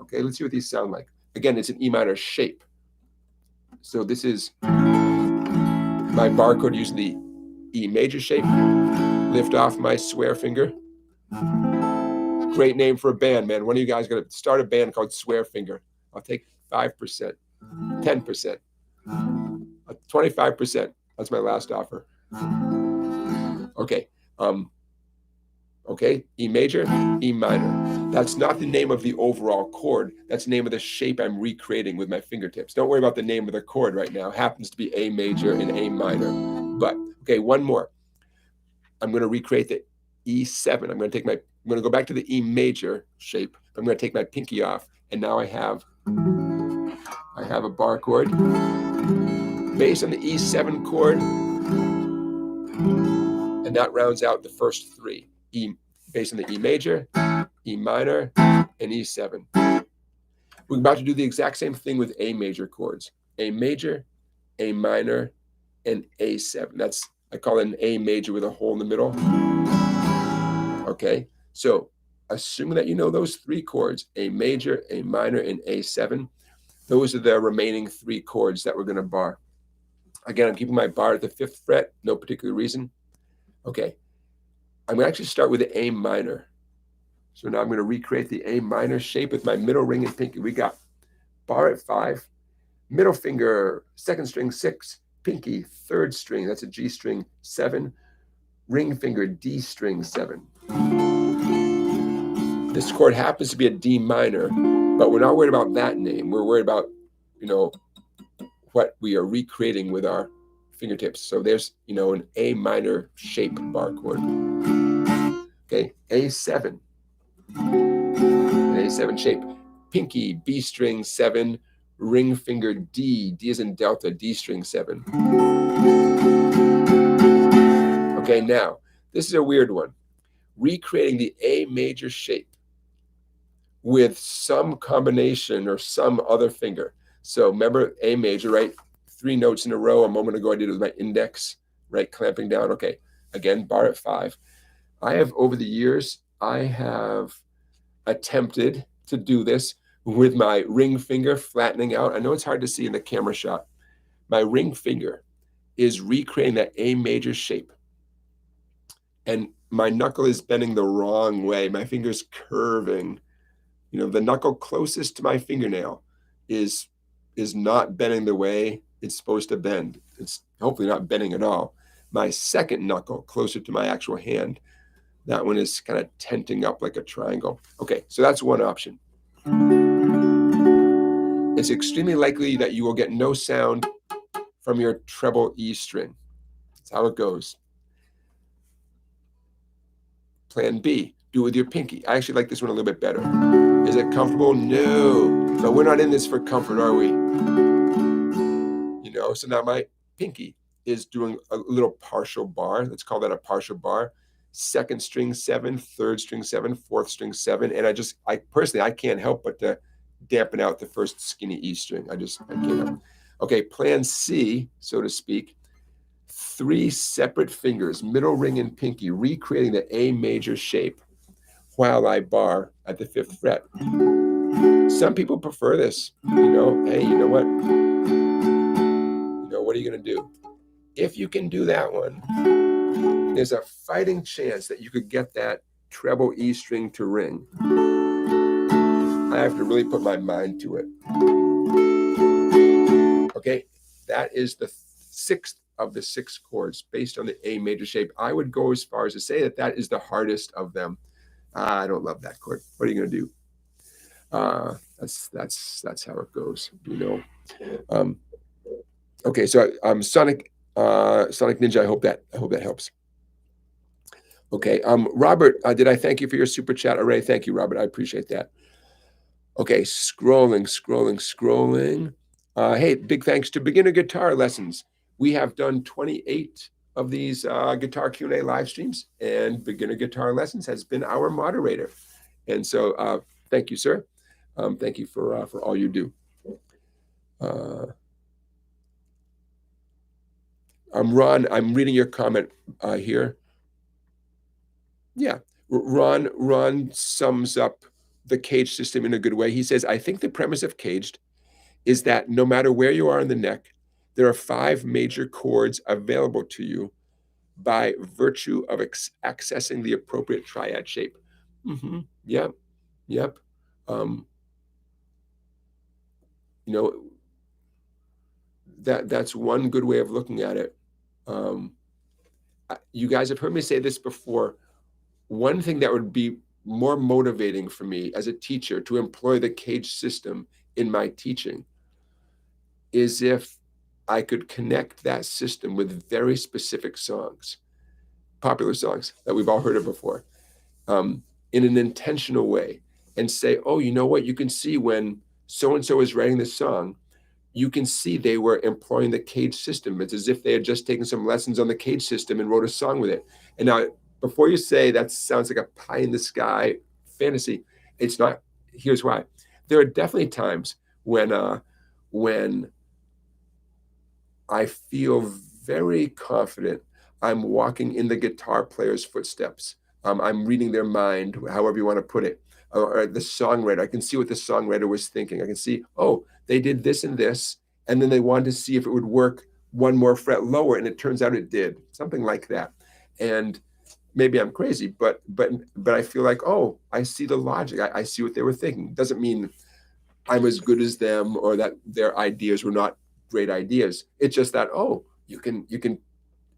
Okay, let's see what these sound like. Again, it's an E minor shape. So this is my bar chord using the E major shape. Lift off my swear finger. Great name for a band, man. One of you guys got to start a band called Swear Finger. I'll take 5%, 10%, 25%. That's my last offer. Okay. Okay, E major, E minor. That's not the name of the overall chord. That's the name of the shape I'm recreating with my fingertips. Don't worry about the name of the chord right now. It happens to be A major and A minor. But, okay, one more. I'm going to recreate the E7. I'm going to go back to the E major shape. I'm going to take my pinky off, and now I have a bar chord based on the E7 chord, and that rounds out the first 3. E based on the E major, E minor, and E7. We're about to do the exact same thing with A major chords. A major, A minor, and A7. I call it an A major with a hole in the middle. Okay, so assuming that you know those 3 chords, A major, A minor, and A7, those are the remaining 3 chords that we're going to bar. Again, I'm keeping my bar at the 5th fret, no particular reason. Okay, I'm going to actually start with the A minor. So now I'm going to recreate the A minor shape with my middle ring and pinky. We got bar at 5, middle finger, 2nd string 6, pinky, 3rd string, that's a G string 7, ring finger, D string 7. This chord happens to be a D minor, but we're not worried about that name. We're worried about, what we are recreating with our fingertips. So there's, an A minor shape bar chord. Okay, A7. An A7 shape. Pinky, B string 7, ring finger D, D as in Delta, D string 7. Okay, now, this is a weird one. Recreating the A major shape with some combination or some other finger. So remember A major, right? 3 notes in a row. A moment ago I did it with my index, right? Clamping down. Okay, again, bar at 5. Over the years, I have attempted to do this with my ring finger flattening out. I know it's hard to see in the camera shot. My ring finger is recreating that A major shape. And my knuckle is bending the wrong way. My finger's curving. The knuckle closest to my fingernail is not bending the way it's supposed to bend. It's hopefully not bending at all. My second knuckle, closer to my actual hand, that one is kind of tenting up like a triangle. Okay, so that's one option. It's extremely likely that you will get no sound from your treble E string. That's how it goes. Plan B, do it with your pinky. I actually like this one a little bit better. Is it comfortable? No. But we're not in this for comfort, are we? So now my pinky is doing a little partial bar. Let's call that a partial bar. 2nd string 7, 3rd string 7, 4th string 7. And I personally can't help but to dampen out the first skinny E string. I can't help. Okay, plan C, so to speak. 3 separate fingers, middle ring and pinky, recreating the A major shape while I bar at the 5th fret. Some people prefer this. Hey, you know what? What are you going to do? If you can do that one, there's a fighting chance that you could get that treble E string to ring. I have to really put my mind to it. Okay, that is the sixth of the 6 chords based on the A major shape. I would go as far as to say that that is the hardest of them. I don't love that chord. What are you going to do? That's how it goes, you know. Okay, so Sonic Ninja. I hope that helps. Okay, Robert, did I thank you for your super chat already? Thank you, Robert. I appreciate that. Okay, scrolling. Hey, big thanks to Beginner Guitar Lessons. We have done 28 of these guitar Q&A live streams, and Beginner Guitar Lessons has been our moderator. And so thank you, sir. Thank you for all you do. Ron, I'm reading your comment here. Yeah, Ron sums up the cage system in a good way. He says, I think the premise of Caged is that no matter where you are in the neck, there are 5 major chords available to you by virtue of accessing the appropriate triad shape. Mm-hmm. Yep. You know, that's one good way of looking at it. You guys have heard me say this before. One thing that would be more motivating for me as a teacher to employ the cage system in my teaching is if I could connect that system with very specific songs, popular songs that we've all heard of before, in an intentional way, and say, oh, you know what? You can see when so-and-so is writing this song, you can see they were employing the cage system. It's as if they had just taken some lessons on the cage system and wrote a song with it. And now, before you say that sounds like a pie in the sky fantasy, it's not. Here's why. There are definitely times when I feel very confident I'm walking in the guitar player's footsteps. I'm reading their mind, however you want to put it. Or the songwriter, I can see what the songwriter was thinking. I can see, oh, they did this and this, and then they wanted to see if it would work one more fret lower, and it turns out it did, something like that. And maybe I'm crazy, but I feel like, oh, I see the logic. I see what they were thinking. Doesn't mean I'm as good as them or that their ideas were not great ideas. It's just that, oh, you can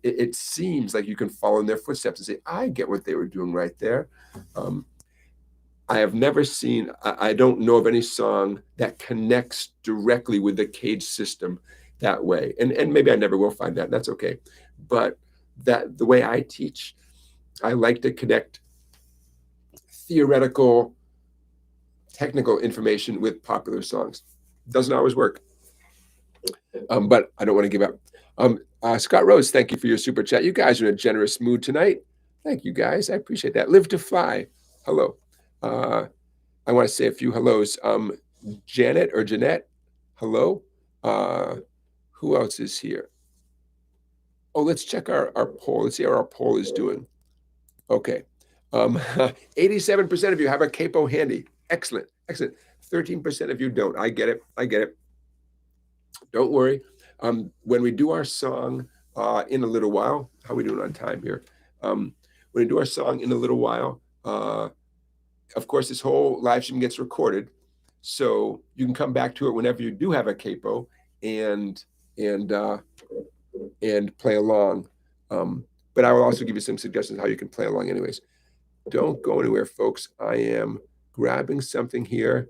it seems like you can follow in their footsteps and say, I get what they were doing right there. I have never seen, I don't know of any song that connects directly with the cage system that way. And maybe I never will find that. That's okay. But that the way I teach, I like to connect theoretical, technical information with popular songs. Doesn't always work. But I don't want to give up. Scott Rose, thank you for your super chat. You guys are in a generous mood tonight. Thank you, guys. I appreciate that. Live to Fly. Hello. I want to say a few hellos. Janet or Jeanette, hello. Who else is here? Oh, let's check our poll. Let's see how our poll is doing. Okay. 87% of you have a capo handy. Excellent. 13% of you don't. I get it. Don't worry. When we do our song in a little while, how are we doing on time here? When we do our song in a little while, of course, this whole live stream gets recorded, so you can come back to it whenever you do have a capo and play along. But I will also give you some suggestions how you can play along anyways. Don't go anywhere, folks. I am grabbing something here.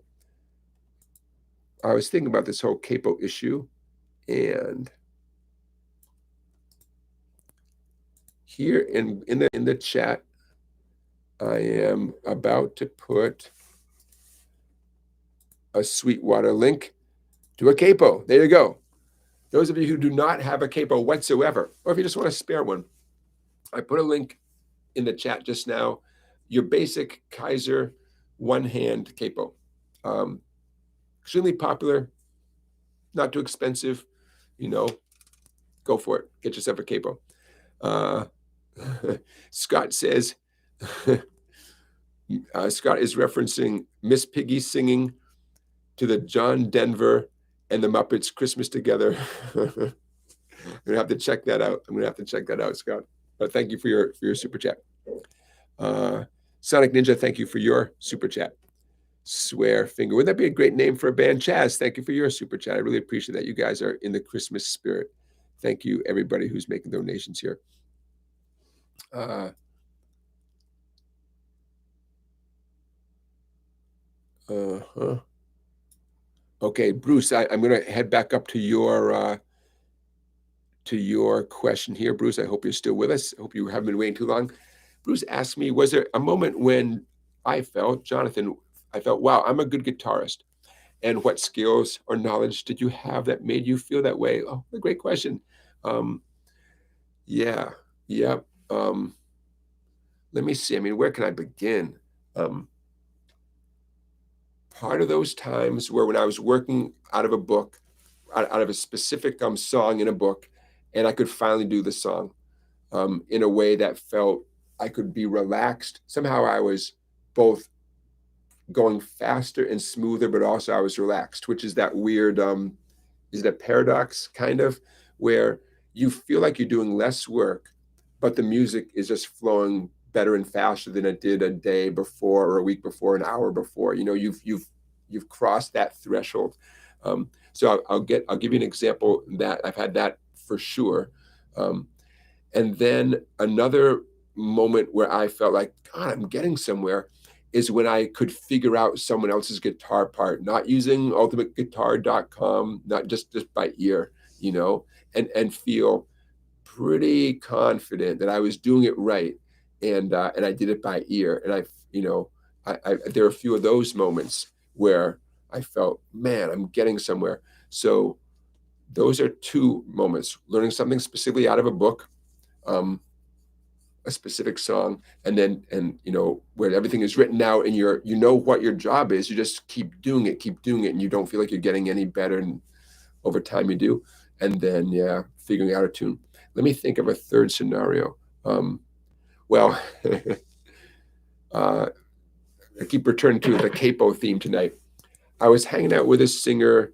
I was thinking about this whole capo issue, and here in the chat, I am about to put a Sweetwater link to a capo. There you go. Those of you who do not have a capo whatsoever, or if you just want to spare one, I put a link in the chat just now. Your basic Kaiser one-hand capo. Extremely popular, not too expensive. Go for it. Get yourself a capo. Scott says, Scott is referencing Miss Piggy singing to the John Denver and the Muppets Christmas Together. I'm gonna have to check that out. Scott. But thank you for your super chat. Sonic Ninja, thank you for your super chat. Swear finger. Wouldn't that be a great name for a band? Chaz, thank you for your super chat. I really appreciate that. You guys are in the Christmas spirit. Thank you, everybody who's making donations here. Okay, Bruce, I'm going to head back up to your question here, Bruce. I hope you're still with us. I hope you haven't been waiting too long. Bruce asked me, was there a moment when Jonathan, I felt, wow, I'm a good guitarist. And what skills or knowledge did you have that made you feel that way? Oh, a great question. Yeah. Let me see. I mean, where can I begin? Part of those times where when I was working out of a book, out of a specific song in a book, and I could finally do the song in a way that felt I could be relaxed. Somehow I was both going faster and smoother, but also I was relaxed, which is that weird, is it a paradox kind of, where you feel like you're doing less work, but the music is just flowing better and faster than it did a day before or a week before, an hour before. You know, you've crossed that threshold. So I'll give you an example that I've had that for sure. And then another moment where I felt like, God, I'm getting somewhere, is when I could figure out someone else's guitar part, not using ultimateguitar.com, not just by ear, you know, and feel pretty confident that I was doing it right. And I did it by ear. And there are a few of those moments where I felt, man, I'm getting somewhere. So those are two moments: learning something specifically out of a book, a specific song, and where everything is written out and you know what your job is. You just keep doing it, and you don't feel like you're getting any better. And over time you do. And then, figuring out a tune. Let me think of a third scenario. Well, I keep returning to the capo theme tonight. I was hanging out with a singer,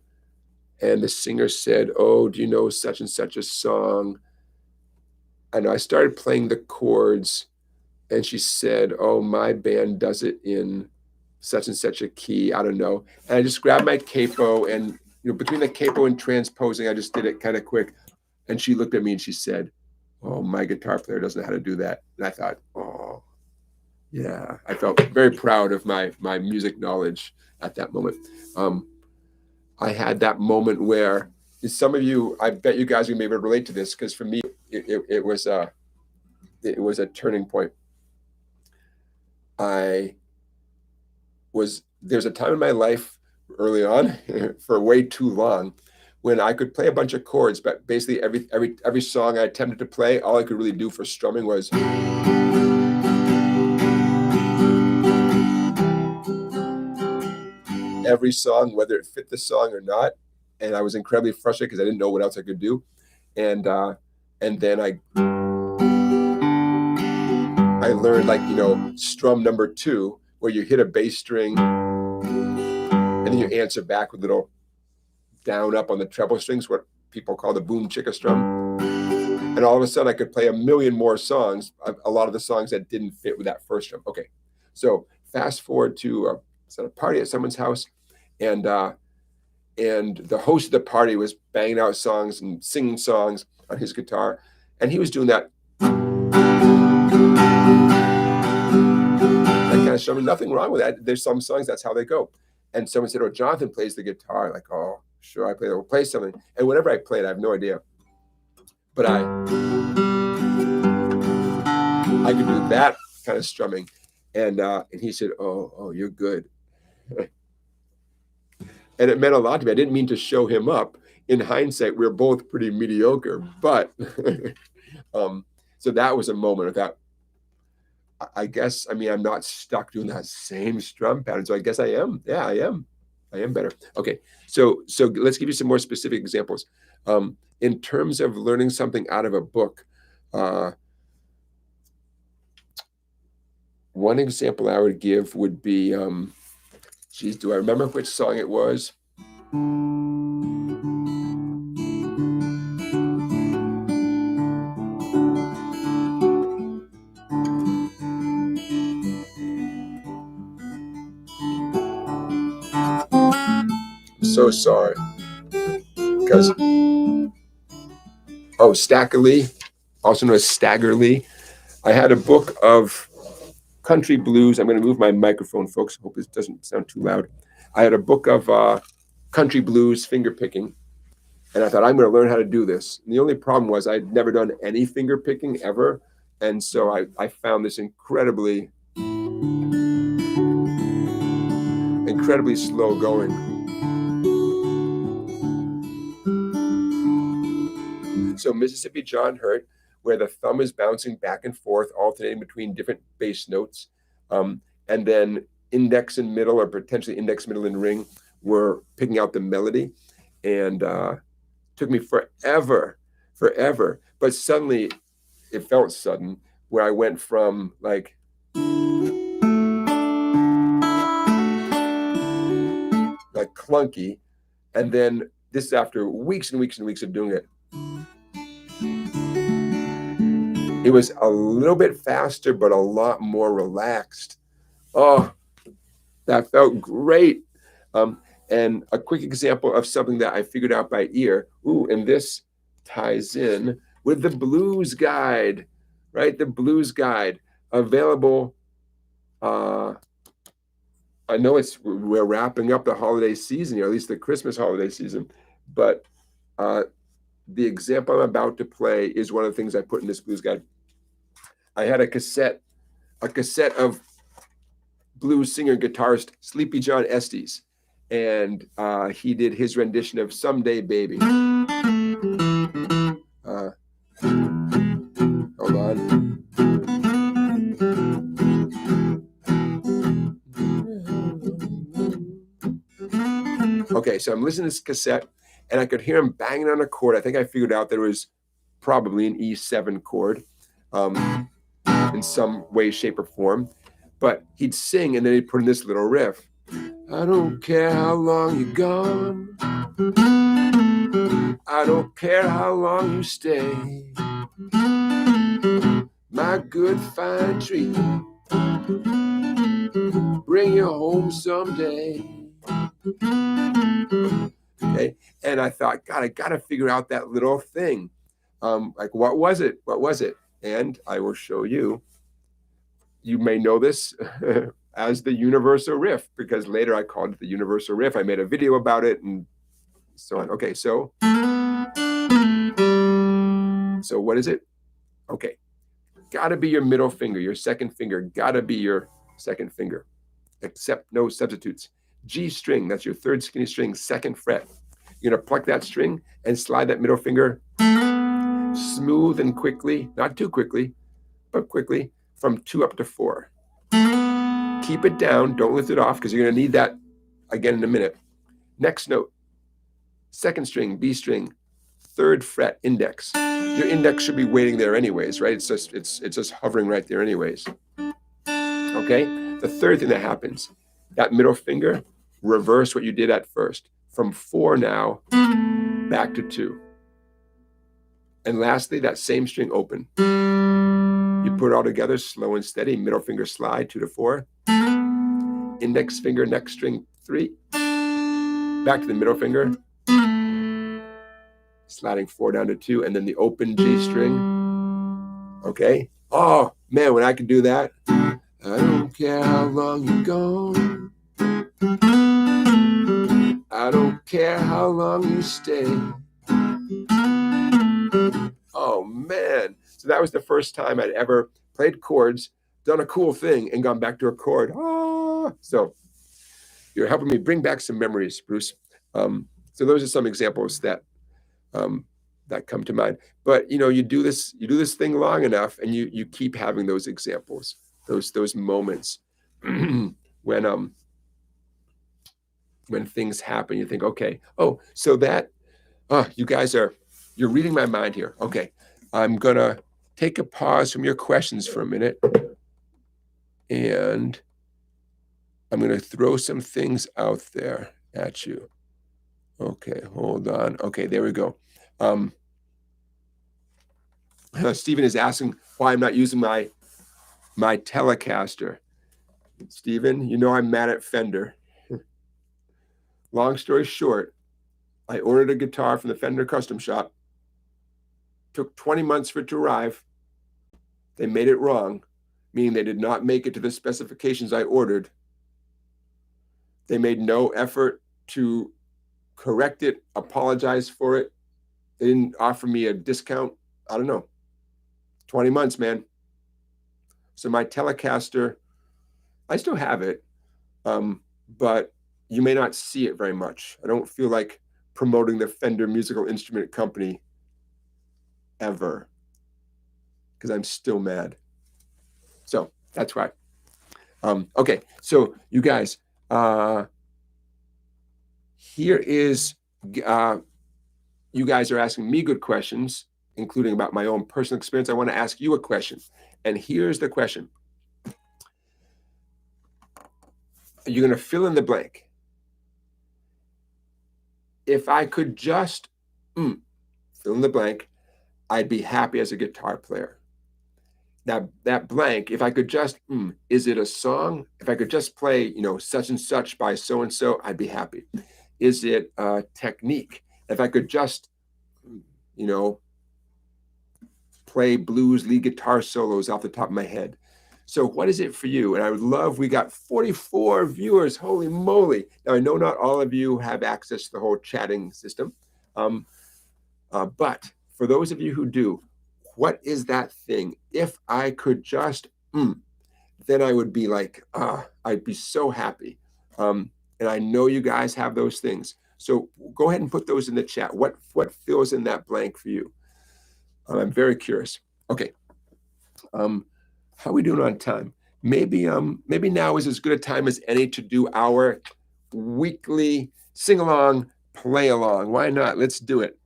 and the singer said, "Oh, do you know such and such a song?" And I started playing the chords, and she said, "Oh, my band does it in such and such a key. I don't know." And I just grabbed my capo, and between the capo and transposing, I just did it kind of quick. And she looked at me and she said, "Oh, my guitar player doesn't know how to do that." And I thought, oh, yeah. I felt very proud of my music knowledge at that moment. I had that moment where some of you, I bet you guys are gonna be able to relate to this, because for me, it was a turning point. There's a time in my life early on for way too long when I could play a bunch of chords, but basically every song I attempted to play, all I could really do for strumming was every song, whether it fit the song or not. And I was incredibly frustrated because I didn't know what else I could do. And then I learned, strum number 2, where you hit a bass string and then you answer back with a little down up on the treble strings, what people call the boom chicka strum. And all of a sudden I could play a million more songs, a lot of the songs that didn't fit with that first strum. Okay, so fast forward to a party at someone's house, and the host of the party was banging out songs and singing songs on his guitar, and he was doing that kind of strumming. Nothing wrong with that. There's some songs that's how they go. And someone said, "Oh, Jonathan plays the guitar." Like, "Oh, sure, I play. We'll play something." And whenever I played, I have no idea, but I could do that kind of strumming. And he said, "Oh, you're good." And it meant a lot to me. I didn't mean to show him up. In hindsight, we're both pretty mediocre, but so that was a moment of that. I guess, I'm not stuck doing that same strum pattern. So I guess I am. Yeah, I am. I am better. Okay. So let's give you some more specific examples. In terms of learning something out of a book, one example I would give would be, do I remember which song it was? so sorry. Because, Stackerly, also known as Staggerly. I had a book of country blues. I'm going to move my microphone, folks. I hope this doesn't sound too loud. I had a book of country blues finger picking. And I thought, I'm going to learn how to do this. And the only problem was I'd never done any finger picking ever. And so I found this incredibly slow going. So Mississippi John Hurt, where the thumb is bouncing back and forth, alternating between different bass notes. And then index and middle, or potentially index, middle, and ring, were picking out the melody. And took me forever. But suddenly, it felt sudden, where I went from like clunky, and then this after weeks and weeks and weeks of doing it. It was a little bit faster, but a lot more relaxed. Oh, that felt great. And a quick example of something that I figured out by ear. Ooh, and this ties in with the Blues Guide, right? The Blues Guide, available. I know we're wrapping up the holiday season, or at least the Christmas holiday season, but the example I'm about to play is one of the things I put in this Blues Guide. I had a cassette of blues singer guitarist Sleepy John Estes, and he did his rendition of "Someday Baby." Hold on. Okay, so I'm listening to this cassette, and I could hear him banging on a chord. I think I figured out there was probably an E7 chord in some way, shape, or form. But he'd sing, and then he'd put in this little riff. I don't care how long you're gone. I don't care how long you stay. My good fine tree, bring you home someday. Okay, and I thought, God, I got to figure out that little thing. Like, what was it? What was it? And I will show you. You may know this as the universal riff, because later I called it the universal riff. I made a video about it and so on. Okay, so what is it? Okay, gotta be your middle finger, your second finger, gotta be your second finger, except no substitutes. G string, that's your third skinny string, second fret. You're gonna pluck that string and slide that middle finger smooth and quickly, not too quickly, but quickly, from 2 up to 4. Keep it down, don't lift it off, because you're gonna need that again in a minute. Next note, second string, B string, third fret, index. Your index should be waiting there anyways, right? It's just hovering right there anyways. Okay? The third thing that happens, that middle finger, reverse what you did at first. From 4 now, back to 2. And lastly, that same string open. You put it all together, slow and steady, middle finger slide, 2 to 4. Index finger, next string, 3. Back to the middle finger. Sliding 4 down to 2, and then the open G string. Okay? Oh, man, when I can do that, I don't care how long you're gone. I don't care how long you stay. Oh, man. So that was the first time I'd ever played chords, done a cool thing, and gone back to a chord. Ah! So you're helping me bring back some memories, Bruce. So those are some examples that come to mind. But you do this thing long enough, and you keep having those examples, those moments when things happen. You think, okay, so that you're reading my mind here. Okay, I'm gonna take a pause from your questions for a minute, and I'm gonna throw some things out there at you. Okay, hold on. Okay, there we go. Stephen is asking why I'm not using my Telecaster. Stephen, I'm mad at Fender. Long story short, I ordered a guitar from the Fender Custom Shop. Took 20 months for it to arrive. They made it wrong, meaning they did not make it to the specifications I ordered. They made no effort to correct it, apologize for it. They didn't offer me a discount. I don't know. 20 months, man. So my Telecaster, I still have it, but you may not see it very much. I don't feel like promoting the Fender Musical Instrument Company ever, because I'm still mad. So that's why. Okay, so you guys, here is, you guys are asking me good questions, including about my own personal experience. I want to ask you a question. And here's the question. You're going to fill in the blank. If I could just fill in the blank, I'd be happy as a guitar player. Now, that blank, if I could just, is it a song? If I could just play, such and such by so-and-so, I'd be happy. Is it a technique? If I could just, play blues lead guitar solos off the top of my head. So what is it for you? And I would love, we got 44 viewers, holy moly. Now, I know not all of you have access to the whole chatting system, but for those of you who do, what is that thing? If I could just, then I would be like, I'd be so happy. And I know you guys have those things. So go ahead and put those in the chat. What fills in that blank for you? I'm very curious. Okay. How are we doing on time? Maybe now is as good a time as any to do our weekly sing-along, play-along. Why not? Let's do it.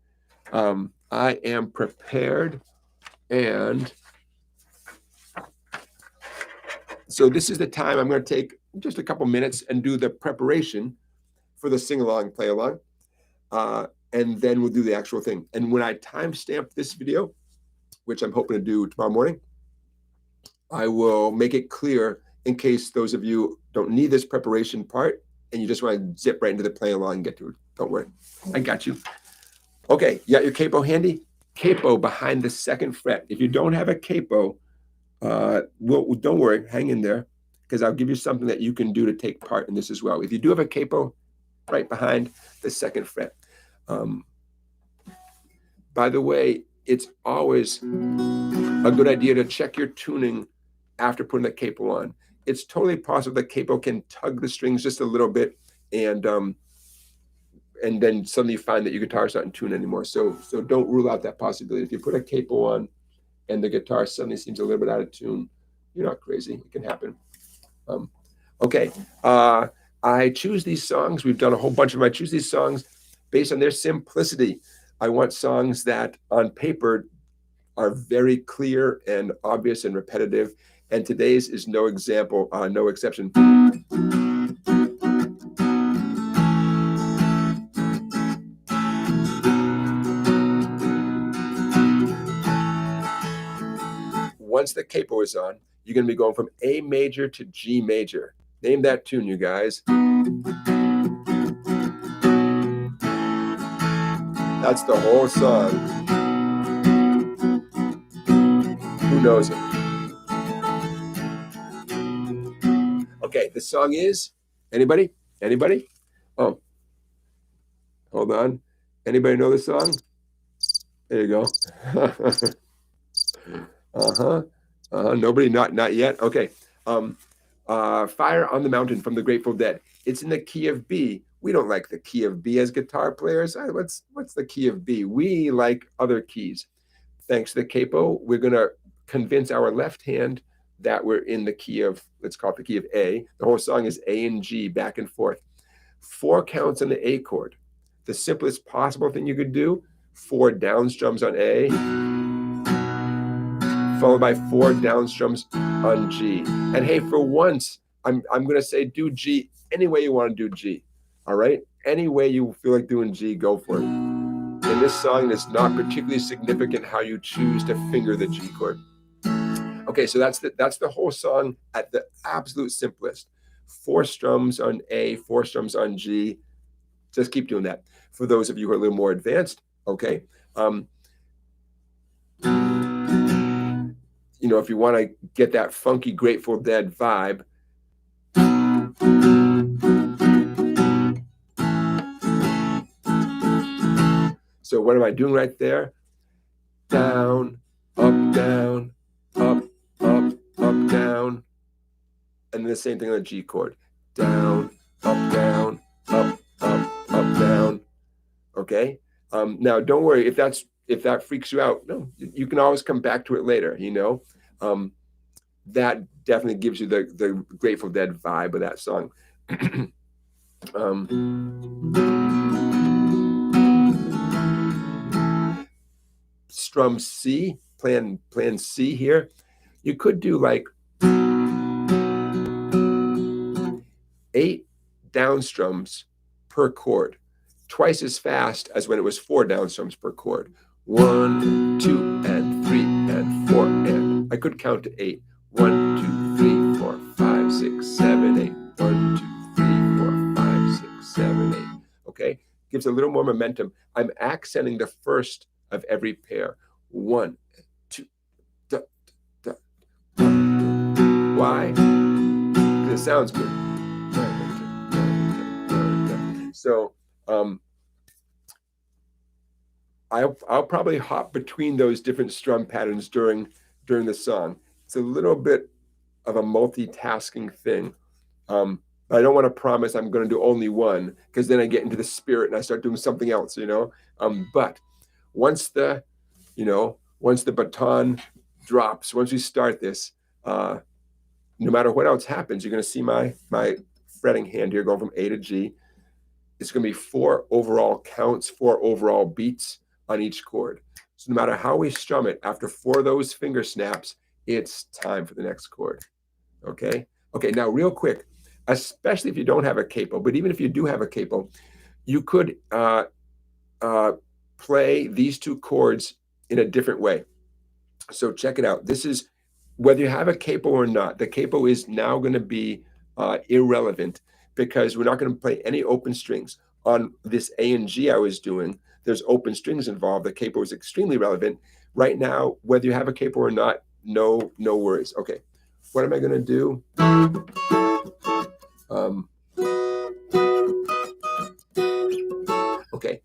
I am prepared. And so this is the time I'm going to take just a couple minutes and do the preparation for the sing-along, play-along. And then we'll do the actual thing. And when I timestamp this video, which I'm hoping to do tomorrow morning, I will make it clear in case those of you don't need this preparation part and you just want to zip right into the play along and get to it. Don't worry. I got you. Okay, you got your capo handy? Capo behind the second fret. If you don't have a capo, don't worry, hang in there, because I'll give you something that you can do to take part in this as well. If you do have a capo, right behind the second fret. By the way, it's always a good idea to check your tuning after putting the capo on. It's totally possible the capo can tug the strings just a little bit, and then suddenly you find that your guitar's not in tune anymore. So don't rule out that possibility. If you put a capo on and the guitar suddenly seems a little bit out of tune, you're not crazy. It can happen. Okay. I choose these songs. We've done a whole bunch of them. I choose these songs based on their simplicity. I want songs that on paper are very clear and obvious and repetitive. And today's is no example, no exception. Once the capo is on, you're going to be going from A major to G major. Name that tune, you guys. That's the whole song. Who knows it? Okay, the song is, anybody? Anybody? Oh, hold on. Anybody know the song? There you go. Nobody, not yet. Okay. Fire on the Mountain from the Grateful Dead. It's in the key of B. We don't like the key of B as guitar players. What's the key of B? We like other keys. Thanks to the capo, we're going to convince our left hand that we're in the key of, let's call it the key of A. The whole song is A and G, back and forth. 4 counts on the A chord. The simplest possible thing you could do, 4 down strums on A, followed by 4 down strums on G. And hey, for once, I'm going to say do G any way you want to do G. All right? Any way you feel like doing G, go for it. In this song, it's not particularly significant how you choose to finger the G chord. Okay, so that's the whole song at the absolute simplest. 4 strums on A, 4 strums on G. Just keep doing that. For those of you who are a little more advanced, okay. You know, if you want to get that funky Grateful Dead vibe, so what am I doing right there? Down, up, down, up, up, up, down. And then the same thing on the G chord. Down, up, down, up, up, up, down. Okay? Now, don't worry if that freaks you out. No, you can always come back to it later, you know? That definitely gives you the Grateful Dead vibe of that song. Strum C, plan C here. You could do like 8 down strums per chord, twice as fast as when it was 4 down strums per chord. 1, 2, and 3, and 4, and I could count to 8. 1, 2, 3, 4, 5, 6, 7, 8. 1, 2, 3, 4, 5, 6, 7, 8. Okay, gives a little more momentum. I'm accenting the first of every pair. 1, 2, da, da, da. Why? Because it sounds good. So I'll probably hop between those different strum patterns during the song. It's a little bit of a multitasking thing. But I don't want to promise I'm going to do only one, because then I get into the spirit and I start doing something else, you know. But once the baton drops, once we start this, no matter what else happens, you're going to see my fretting hand here going from A to G. It's going to be 4 overall counts, 4 overall beats on each chord. So no matter how we strum it, after 4 of those finger snaps, it's time for the next chord. Okay? Okay, now real quick, especially if you don't have a capo, but even if you do have a capo, you could play these 2 chords in a different way. So check it out. This is, whether you have a capo or not, the capo is now going to be irrelevant, because we're not going to play any open strings. On this A and G I was doing, there's open strings involved. The capo is extremely relevant. Right now, whether you have a capo or not, no worries. Okay, what am I going to do? Okay,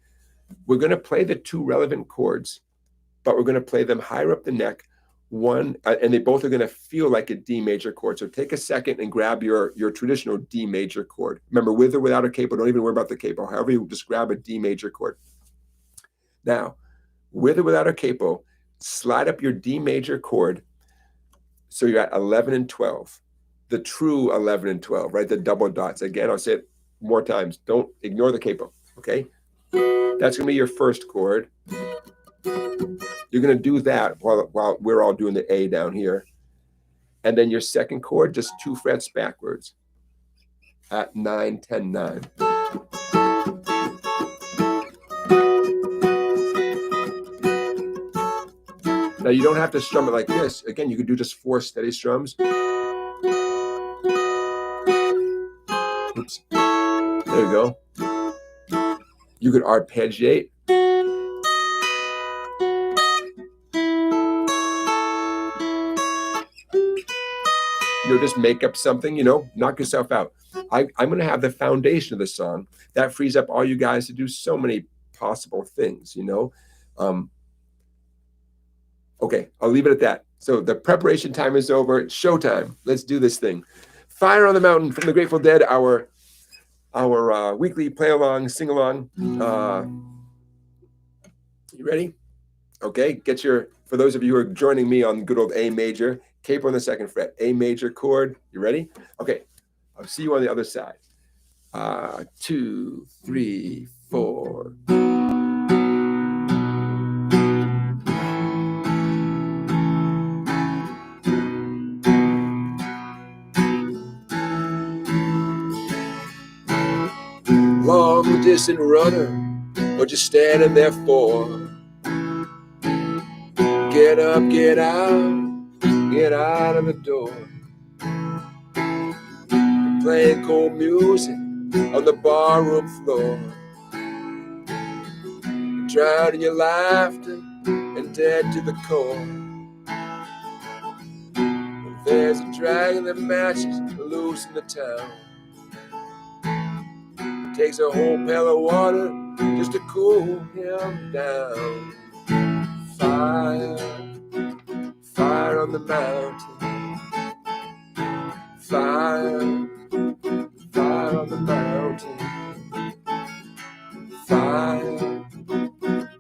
we're going to play the 2 relevant chords, but we're going to play them higher up the neck. One, and they both are going to feel like a D major chord. So take a second and grab your traditional D major chord. Remember, with or without a capo, don't even worry about the capo. However, you just grab a D major chord. Now, with or without a capo, slide up your D major chord so you're at 11 and 12. The true 11 and 12, right? The double dots. Again, I'll say it more times. Don't ignore the capo, okay? That's going to be your first chord. You're going to do that while we're all doing the A down here. And then your second chord, just 2 frets backwards at 9, 10, 9. Now, you don't have to strum it like this. Again, you could do just 4 steady strums. Oops. There you go. You could arpeggiate. Just make up something, knock yourself out. I'm going to have the foundation of the song. That frees up all you guys to do so many possible things, Okay, I'll leave it at that. So the preparation time is over. It's showtime. Let's do this thing. Fire on the Mountain from the Grateful Dead, our weekly play-along, sing-along. You ready? Okay, for those of you who are joining me on good old A major, capo on the 2nd fret, A major chord. You ready? Okay, I'll see you on the other side. 2, 3, 4. Long distant runner, what you standing there for? Get up, get out of the door. Playing cold music on the barroom floor. drowned in your laughter and dead to the core. There's a dragon that matches loose in the town. It takes a whole pail of water just to cool him down. Fire, fire on the mountain. Fire, fire on the mountain. Fire,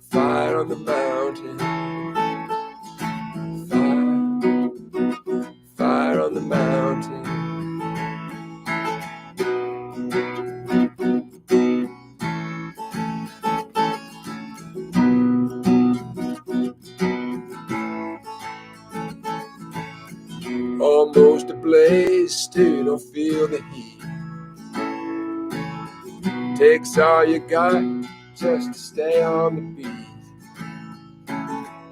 fire on the mountain. Fire, fire on the mountain. Almost ablaze, still don't feel the heat. Takes all you got just to stay on the beat.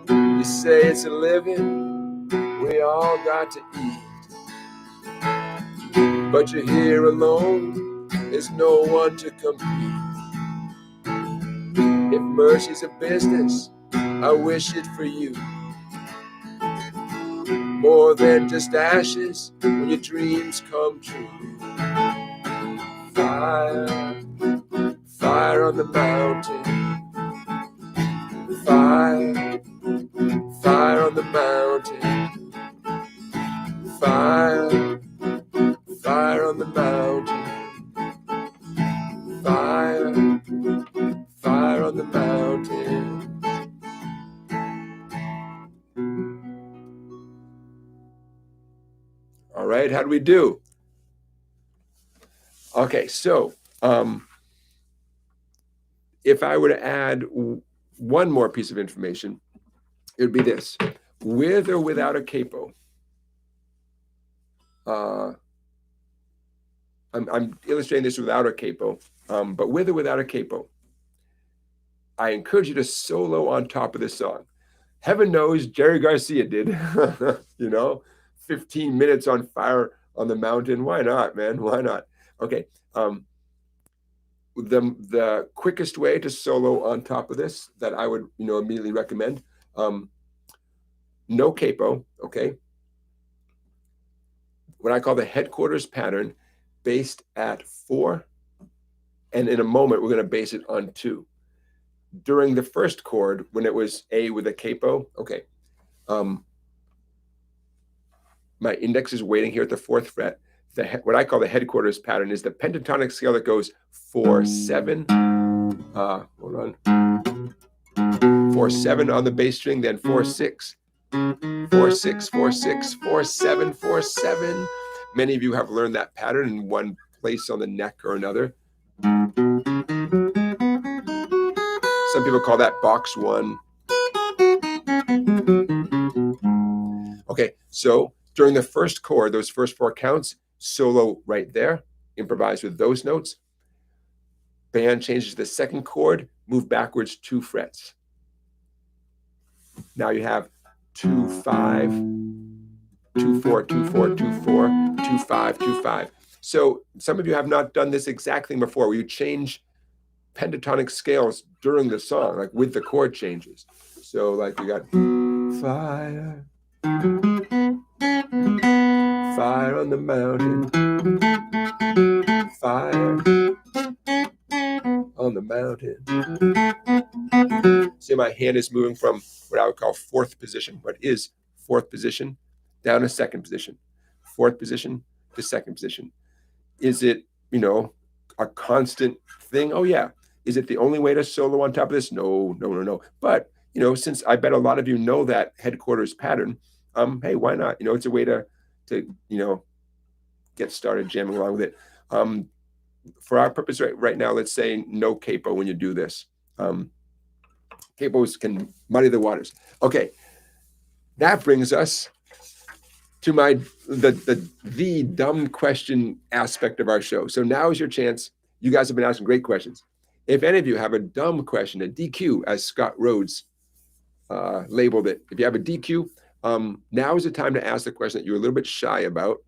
You say it's a living we all got to eat, but you're here alone, there's no one to compete. If mercy's a business, I wish it for you. More than just ashes when your dreams come true. Fire, fire on the mountain. Fire, fire on the mountain. Fire, fire on the mountain. Fire, fire on the mountain. All right, how do we do? Okay, so if I were to add one more piece of information, it would be this: with or without a capo. I'm illustrating this without a capo, but with or without a capo, I encourage you to solo on top of this song. Heaven knows Jerry Garcia did, you know, 15 minutes on Fire on the Mountain. Why not, man? Why not? Okay. The quickest way to solo on top of this that I would, immediately recommend, no capo, okay? What I call the headquarters pattern, based at 4, and in a moment we're going to base it on 2. During the first chord, when it was A with a capo, okay, my index is waiting here at the 4th fret. What I call the headquarters pattern is the pentatonic scale that goes 4, 7. Hold on. 4, 7 on the bass string, then 4, 6. 4, 6, 4, 6, 4, 7, 4, 7. Many of you have learned that pattern in one place on the neck or another. Some people call that box 1. Okay, so during the first chord, those first 4 counts, solo right there, improvise with those notes. Band changes to the second chord, move backwards 2 frets. Now you have 2, 5, 2, 4, 2, 4, 2, 4, 2, 5, 2, 5. So some of you have not done this exact thing before, where you change pentatonic scales during the song, like with the chord changes. So like we got fire, fire on the mountain, fire on the mountain. See, my hand is moving from what I would call 4th position, what is 4th position, down to 2nd position, 4th position to 2nd position. Is it, a constant thing? Oh, yeah. Is it the only way to solo on top of this? No. But, since I bet a lot of you know that headquarters pattern, hey, why not? It's a way to get started jamming along with it. For our purpose right now, let's say no capo when you do this. Capos can muddy the waters. Okay, that brings us to the dumb question aspect of our show. So now is your chance. You guys have been asking great questions. If any of you have a dumb question, a DQ, as Scott Rhodes labeled it, if you have a DQ, now is the time to ask the question that you're a little bit shy about,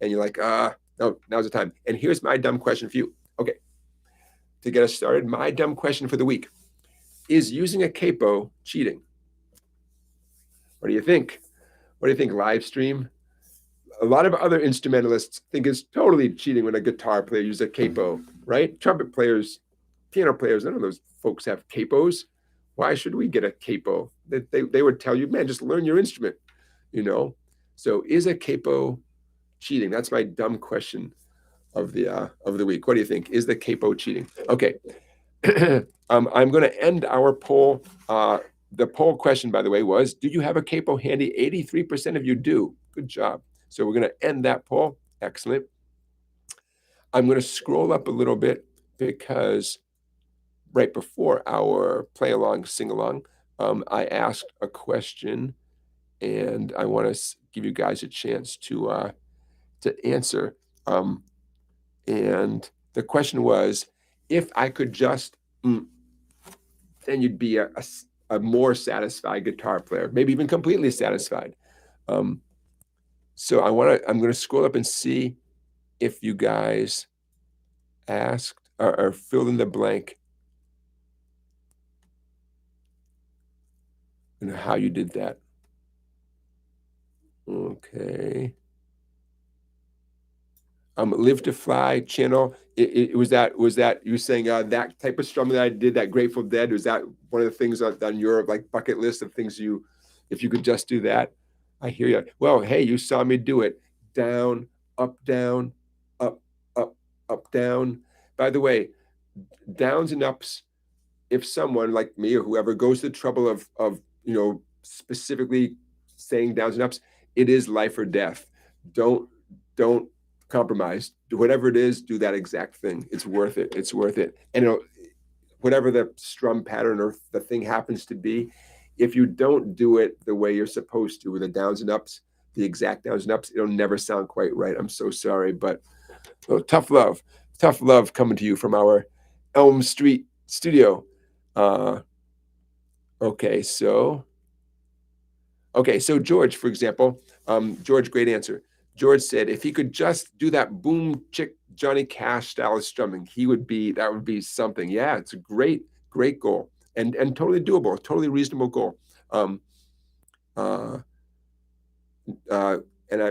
and you're like, no, now's the time. And here's my dumb question for you. Okay, to get us started, my dumb question for the week. Is using a capo cheating? What do you think? What do you think, Livestream? A lot of other instrumentalists think it's totally cheating when a guitar player uses a capo, right? Trumpet players, piano players, none of those folks have capos. Why should we get a capo? They would tell you, man, just learn your instrument, you know? So is a capo cheating? That's my dumb question of the week. What do you think? Is the capo cheating? Okay. I'm going to end our poll. The poll question, by the way, was, do you have a capo handy? 83% of you do. Good job. So we're going to end that poll. Excellent. I'm going to scroll up a little bit because right before our play along, sing along, I asked a question, and I want to give you guys a chance to answer. And the question was, if I could just, then you'd be a more satisfied guitar player, maybe even completely satisfied. So I'm going to scroll up and see if you guys asked or filled in the blank and how you did that. Okay. Live to Fly channel. Was that you were saying that type of strumming that I did, that Grateful Dead? Was that one of the things on your like bucket list of things if you could just do that? I hear you. Well, hey, you saw me do it. Down, up, up, up, down. By the way, downs and ups, if someone like me or whoever goes to the trouble of specifically saying downs and ups, it is life or death. Don't compromise. Whatever it is, do that exact thing. It's worth it. It's worth it. And whatever the strum pattern or the thing happens to be, if you don't do it the way you're supposed to with the downs and ups, the exact downs and ups, it'll never sound quite right. I'm so sorry, but tough love coming to you from our Elm Street studio. Okay, so George, for example, George, great answer. George said if he could just do that boom chick Johnny Cash style of strumming, that would be something. Yeah, it's a great goal and totally doable, totally reasonable goal. And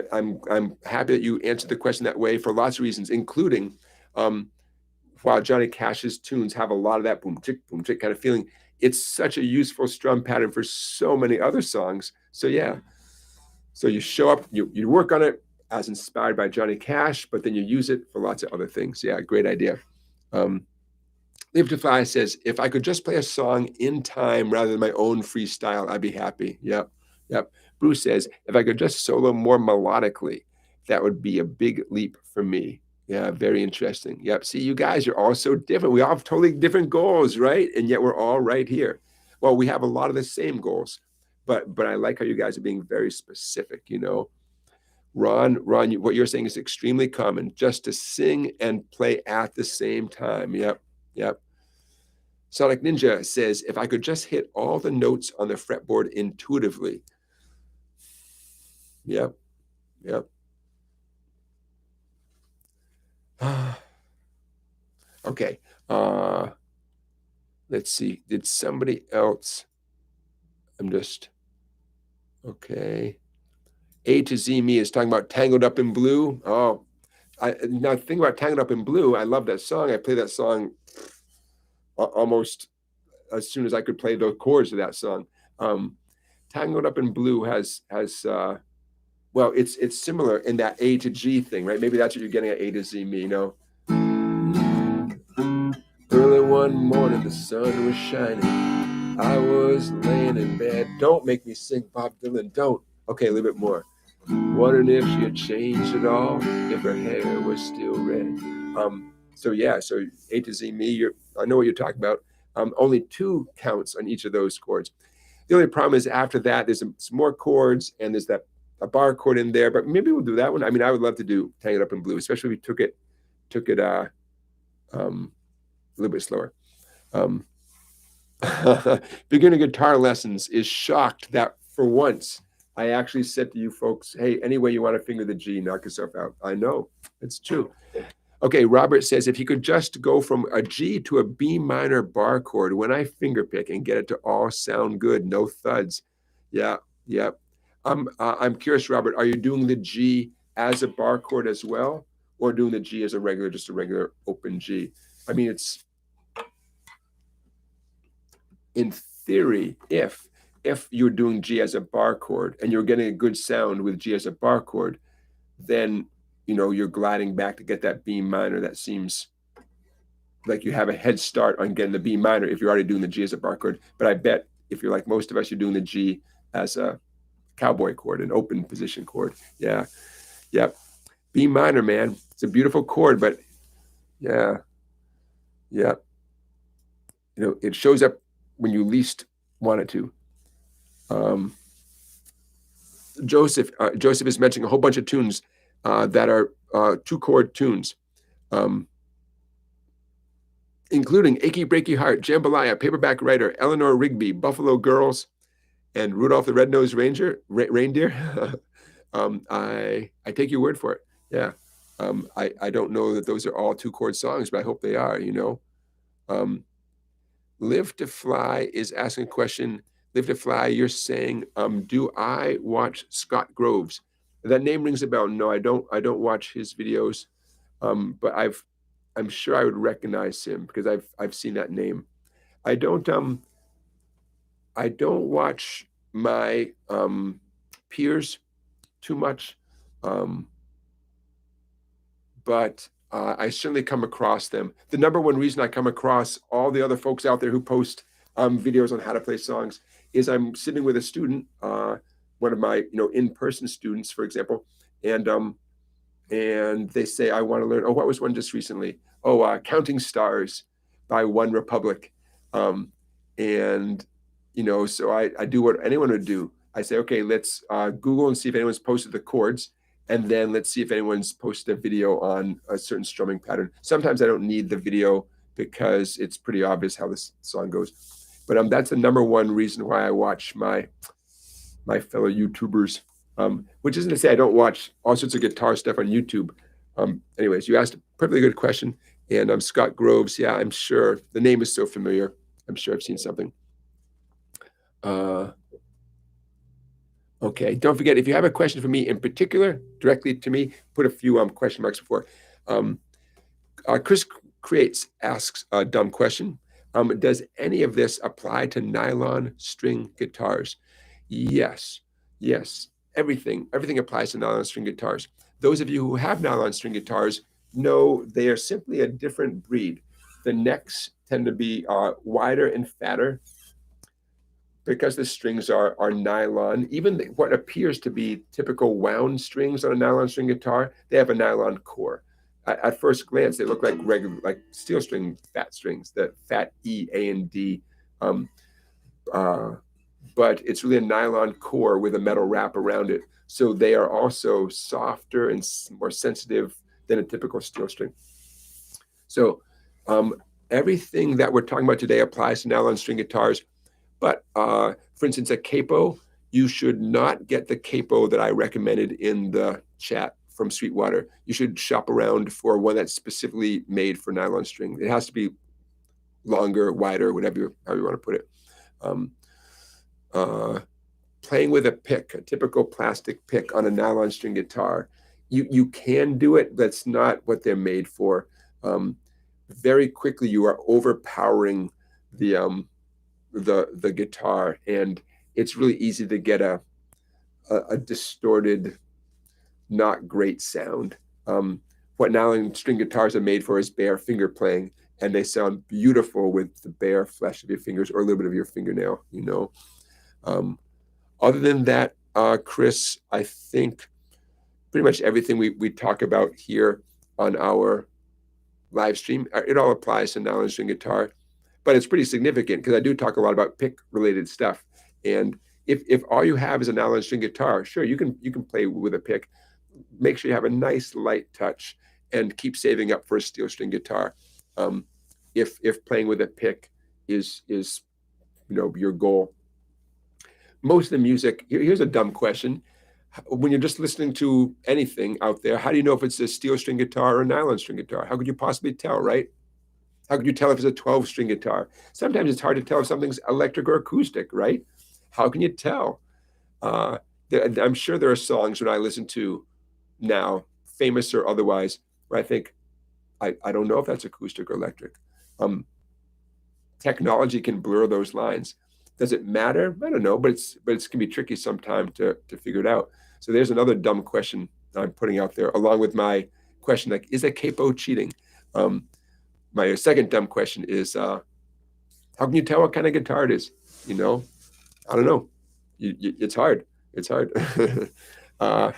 I'm happy that you answered the question that way for lots of reasons, including while Johnny Cash's tunes have a lot of that boom chick kind of feeling, it's such a useful strum pattern for so many other songs. So yeah, so you show up, you work on it as inspired by Johnny Cash, but then you use it for lots of other things. Yeah, great idea. Live to Fly says, if I could just play a song in time rather than my own freestyle, I'd be happy. Yep. Bruce says, if I could just solo more melodically, that would be a big leap for me. Yeah, very interesting. Yep. See, you guys are all so different. We all have totally different goals, right? And yet we're all right here. Well, we have a lot of the same goals, but I like how you guys are being very specific, Ron, what you're saying is extremely common, just to sing and play at the same time. Yep. Sonic Ninja says, if I could just hit all the notes on the fretboard intuitively. Yep. Okay. Let's see. Did somebody else? Okay. A to Z Me is talking about Tangled Up in Blue. Oh, now think about Tangled Up in Blue. I love that song. I play that song almost as soon as I could play the chords of that song. Tangled Up in Blue has well, it's similar in that A to G thing, right? Maybe that's what you're getting at A to Z Me, Early one morning, the sun was shining. I was laying in bed. Don't make me sing Bob Dylan. Don't. Okay, a little bit more. Wondering if she had changed at all, if her hair was still red. So A to Z Me, I know what you're talking about. Only 2 counts on each of those chords. The only problem is after that, there's some more chords and there's a bar chord in there, but maybe we'll do that one. I mean, I would love to do Tangled Up in Blue, especially if we took it a little bit slower. Beginner Guitar Lessons is shocked that for once I actually said to you folks, hey, any way you want to finger the G, knock yourself out. I know, it's true. Okay, Robert says, if you could just go from a G to a B minor bar chord when I finger pick and get it to all sound good, no thuds. Yeah, yeah. I'm curious, Robert, are you doing the G as a bar chord as well, or doing the G as a regular, just a regular open G? I mean, it's in theory, if you're doing G as a bar chord and you're getting a good sound with G as a bar chord, then you're gliding back to get that B minor. That seems like you have a head start on getting the B minor if you're already doing the G as a bar chord. But I bet if you're like most of us, you're doing the G as a cowboy chord, an open position chord. Yeah. Yep. B minor, man. It's a beautiful chord, but yeah. Yeah. It shows up when you least want it to. Joseph is mentioning a whole bunch of tunes that are 2-chord tunes, including Achy Breaky Heart, Jambalaya, Paperback Writer, Eleanor Rigby, Buffalo Girls, and Rudolph the Red-Nosed Reindeer. I take your word for it. Yeah. I don't know that those are all 2-chord songs, but I hope they are. Live to Fly is asking a question. Live to Fly, you're saying, do I watch Scott Groves? That name rings a bell. No, I don't watch his videos, but I'm sure I would recognize him because I've seen that name. I don't watch my peers too much, but I certainly come across them. The number one reason I come across all the other folks out there who post videos on how to play songs is I'm sitting with a student, one of my in-person students, for example, and they say, I want to learn. Oh, what was one just recently? Oh, Counting Stars by One Republic. And so I do what anyone would do. I say, okay, let's Google and see if anyone's posted the chords, and then let's see if anyone's posted a video on a certain strumming pattern. Sometimes I don't need the video because it's pretty obvious how this song goes. But that's the number one reason why I watch my fellow YouTubers, which isn't to say I don't watch all sorts of guitar stuff on YouTube. Anyways, you asked a perfectly good question. And Scott Groves, yeah, I'm sure the name is so familiar. I'm sure I've seen something. Okay, don't forget, if you have a question for me in particular, directly to me, put a few question marks before. Chris Creates asks a dumb question. Does any of this apply to nylon string guitars? Yes. Everything applies to nylon string guitars. Those of you who have nylon string guitars know they are simply a different breed. The necks tend to be wider and fatter because the strings are nylon. Even what appears to be typical wound strings on a nylon string guitar, they have a nylon core. At first glance, they look like regular, like steel string fat strings, the fat E, A, and D. But it's really a nylon core with a metal wrap around it. So they are also softer and more sensitive than a typical steel string. So everything that we're talking about today applies to nylon string guitars. But for instance, a capo, you should not get the capo that I recommended in the chat from Sweetwater. You should shop around for one that's specifically made for nylon string. It has to be longer, wider, however you want to put it. Playing with a pick, a typical plastic pick on a nylon string guitar, you can do it. That's not what they're made for. Very quickly, you are overpowering the guitar, and it's really easy to get a distorted, not great sound. What nylon string guitars are made for is bare finger playing, and they sound beautiful with the bare flesh of your fingers or a little bit of your fingernail. Other than that, Chris, I think pretty much everything we talk about here on our live stream, it all applies to nylon string guitar. But it's pretty significant because I do talk a lot about pick related stuff. And if all you have is a nylon string guitar, sure, you can play with a pick. Make sure you have a nice light touch and keep saving up for a steel string guitar. If playing with a pick is your goal. Most of the music, here's a dumb question. When you're just listening to anything out there, how do you know if it's a steel string guitar or a nylon string guitar? How could you possibly tell, right? How could you tell if it's a 12-string guitar? Sometimes it's hard to tell if something's electric or acoustic, right? How can you tell? Uh, I'm sure there are songs when I listen to now, famous or otherwise, where I think, I don't know if that's acoustic or electric. Technology can blur those lines. Does it matter? I don't know, but it's can be tricky sometimes to figure it out. So there's another dumb question I'm putting out there, along with my question, like, is a capo cheating? My second dumb question is, how can you tell what kind of guitar it is? You know, I don't know. It's hard. It's hard. uh,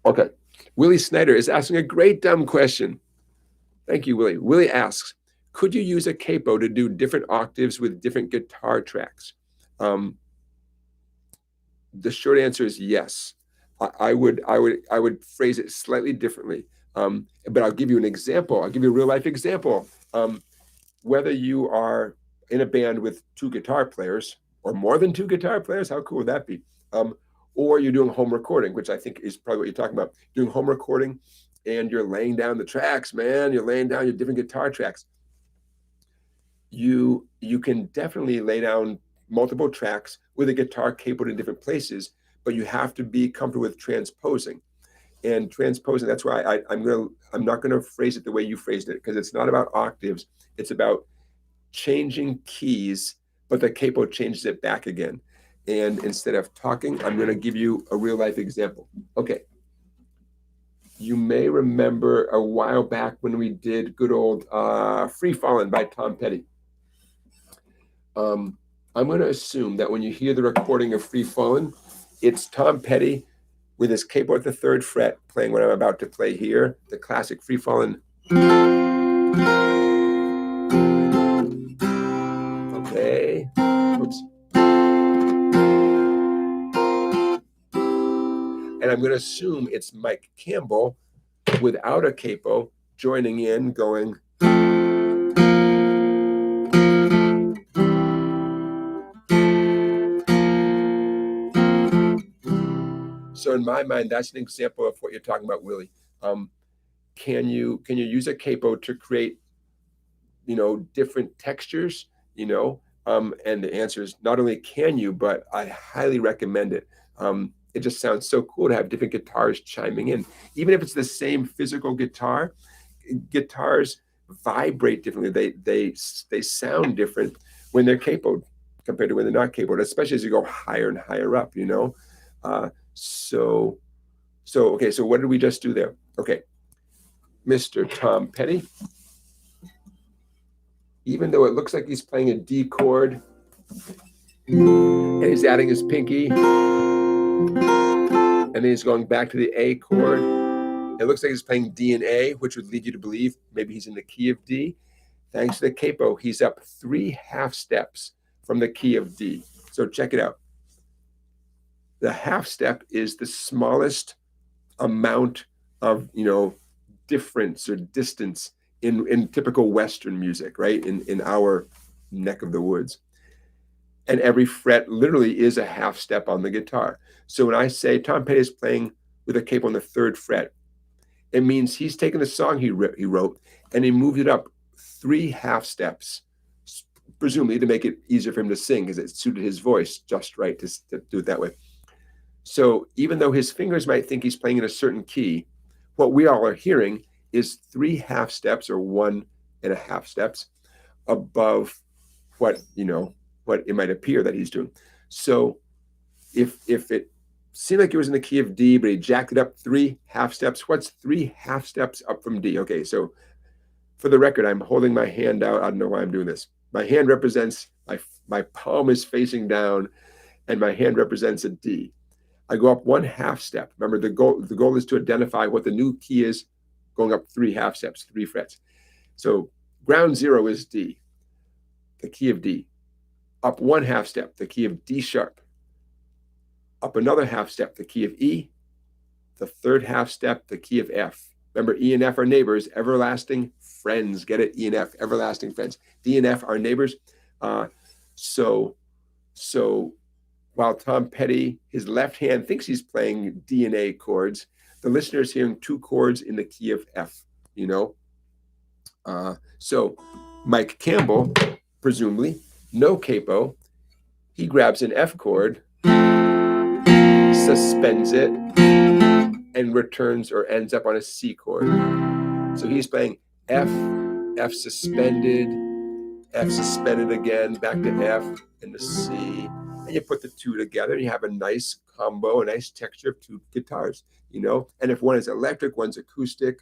okay. Willie Snyder is asking a great dumb question. Thank you, Willie. Willie asks, could you use a capo to do different octaves with different guitar tracks? The short answer is yes. I would phrase it slightly differently. But I'll give you an example. I'll give you a real life example. Whether you are in a band with two guitar players or more than two guitar players, how cool would that be? Or you're doing home recording, which I think is probably what you're talking about. Doing home recording and you're laying down the tracks, man. You're laying down your different guitar tracks. You can definitely lay down multiple tracks with a guitar capoed in different places, but you have to be comfortable with transposing. And transposing, that's why I'm not gonna phrase it the way you phrased it, because it's not about octaves. It's about changing keys, but the capo changes it back again. And instead of talking, I'm gonna give you a real life example. Okay. You may remember a while back when we did good old Free Fallin' by Tom Petty. I'm going to assume that when you hear the recording of Free Fallin', it's Tom Petty with his capo at the third fret playing what I'm about to play here, the classic Free Fallin'. Okay. Oops. And I'm going to assume it's Mike Campbell without a capo joining in, going. So in my mind, that's an example of what you're talking about, Willie. Can you use a capo to create, different textures, and the answer is not only can you, but I highly recommend it. It just sounds so cool to have different guitars chiming in. Even if it's the same physical guitar, guitars vibrate differently. They sound different when they're capoed compared to when they're not capoed, especially as you go higher and higher up, So okay, so what did we just do there? Okay, Mr. Tom Petty, even though it looks like he's playing a D chord and he's adding his pinky and then he's going back to the A chord, it looks like he's playing D and A, which would lead you to believe maybe he's in the key of D. Thanks to the capo, he's up 3 half steps from the key of D. So check it out. The half step is the smallest amount of, difference or distance in typical Western music, right? In our neck of the woods. And every fret literally is a half step on the guitar. So when I say Tom Petty is playing with a capo on the third fret, it means he's taken the song he wrote and he moved it up 3 half steps, presumably to make it easier for him to sing because it suited his voice just right to do it that way. So even though his fingers might think he's playing in a certain key, what we all are hearing is 3 half steps or 1.5 steps above what it might appear that he's doing. So if it seemed like it was in the key of D, but he jacked it up 3 half steps, what's 3 half steps up from D? Okay, so for the record, I'm holding my hand out. I don't know why I'm doing this. My hand represents, my palm is facing down, and my hand represents a D. I go up 1 half step. Remember, the goal is to identify what the new key is, going up 3 half steps, 3 frets. So ground zero is D, the key of D. Up 1 half step, the key of D sharp. Up another half step, the key of E. The third half step, the key of F. Remember, E and F are neighbors, everlasting friends. Get it? E and F, everlasting friends. D and F are neighbors. So while Tom Petty, his left hand thinks he's playing D and A chords, the listener is hearing two chords in the key of F, you know? So Mike Campbell, presumably, no capo, he grabs an F chord, suspends it, and returns or ends up on a C chord. So he's playing F, F suspended again, back to F and the C. And you put the two together and you have a nice combo, a nice texture of two guitars, you know? And if one is electric, one's acoustic,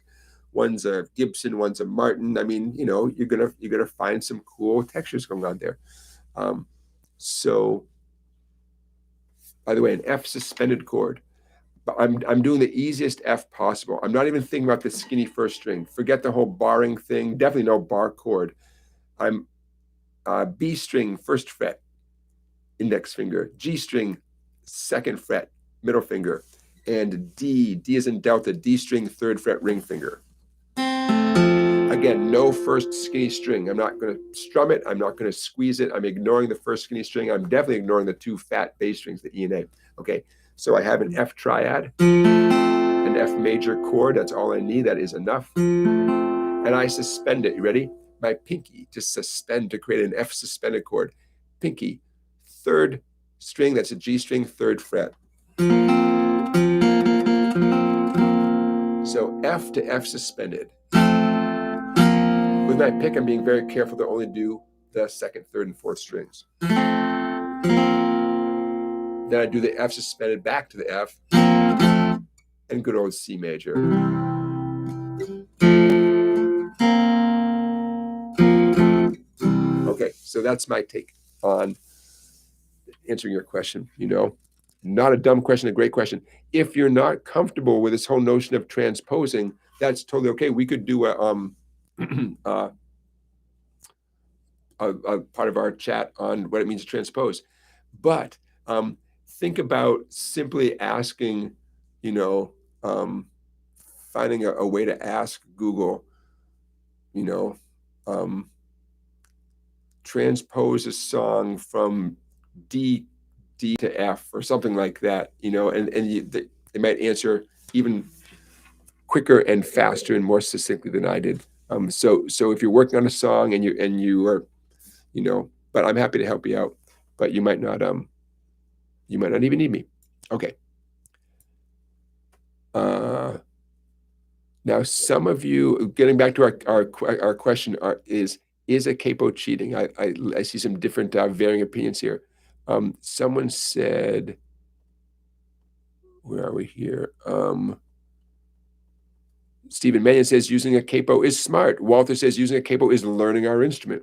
one's a Gibson, one's a Martin. I mean, you know, you're gonna find some cool textures going on there. So, by the way, an F suspended chord. But I'm doing the easiest F possible. I'm not even thinking about the skinny first string. Forget the whole barring thing. Definitely no bar chord. I'm B string first fret, index finger. G string second fret, middle finger, and D as in Delta, D string third fret, ring finger. Again, no first skinny string. I'm not going to strum it. I'm not going to squeeze it. I'm ignoring the first skinny string. I'm definitely ignoring the two fat bass strings, the E and A. Okay, so I have an F triad, an F major chord. That's all I need. That is enough. And I suspend it. You ready? My pinky to suspend to create an F suspended chord. Pinky, third string. That's a G string, third fret. So F to F suspended. With my pick, I'm being very careful to only do the second, third, and fourth strings. Then I do the F suspended back to the F and good old C major. Okay, so that's my take on answering your question, you know. Not a dumb question, a great question. If you're not comfortable with this whole notion of transposing, that's totally okay. We could do a part of our chat on what it means to transpose. But think about simply asking, you know, finding a way to ask Google, you know, transpose a song from D to F or something like that, you know, and they might answer even quicker and faster and more succinctly than I did. So if you're working on a song and you are, you know, but I'm happy to help you out, but you might not even need me. Okay. Now, some of you, getting back to our question, is a capo cheating? I see some different varying opinions here. Someone said, where are we here? Stephen Mannion says using a capo is smart. Walter says using a capo is learning our instrument.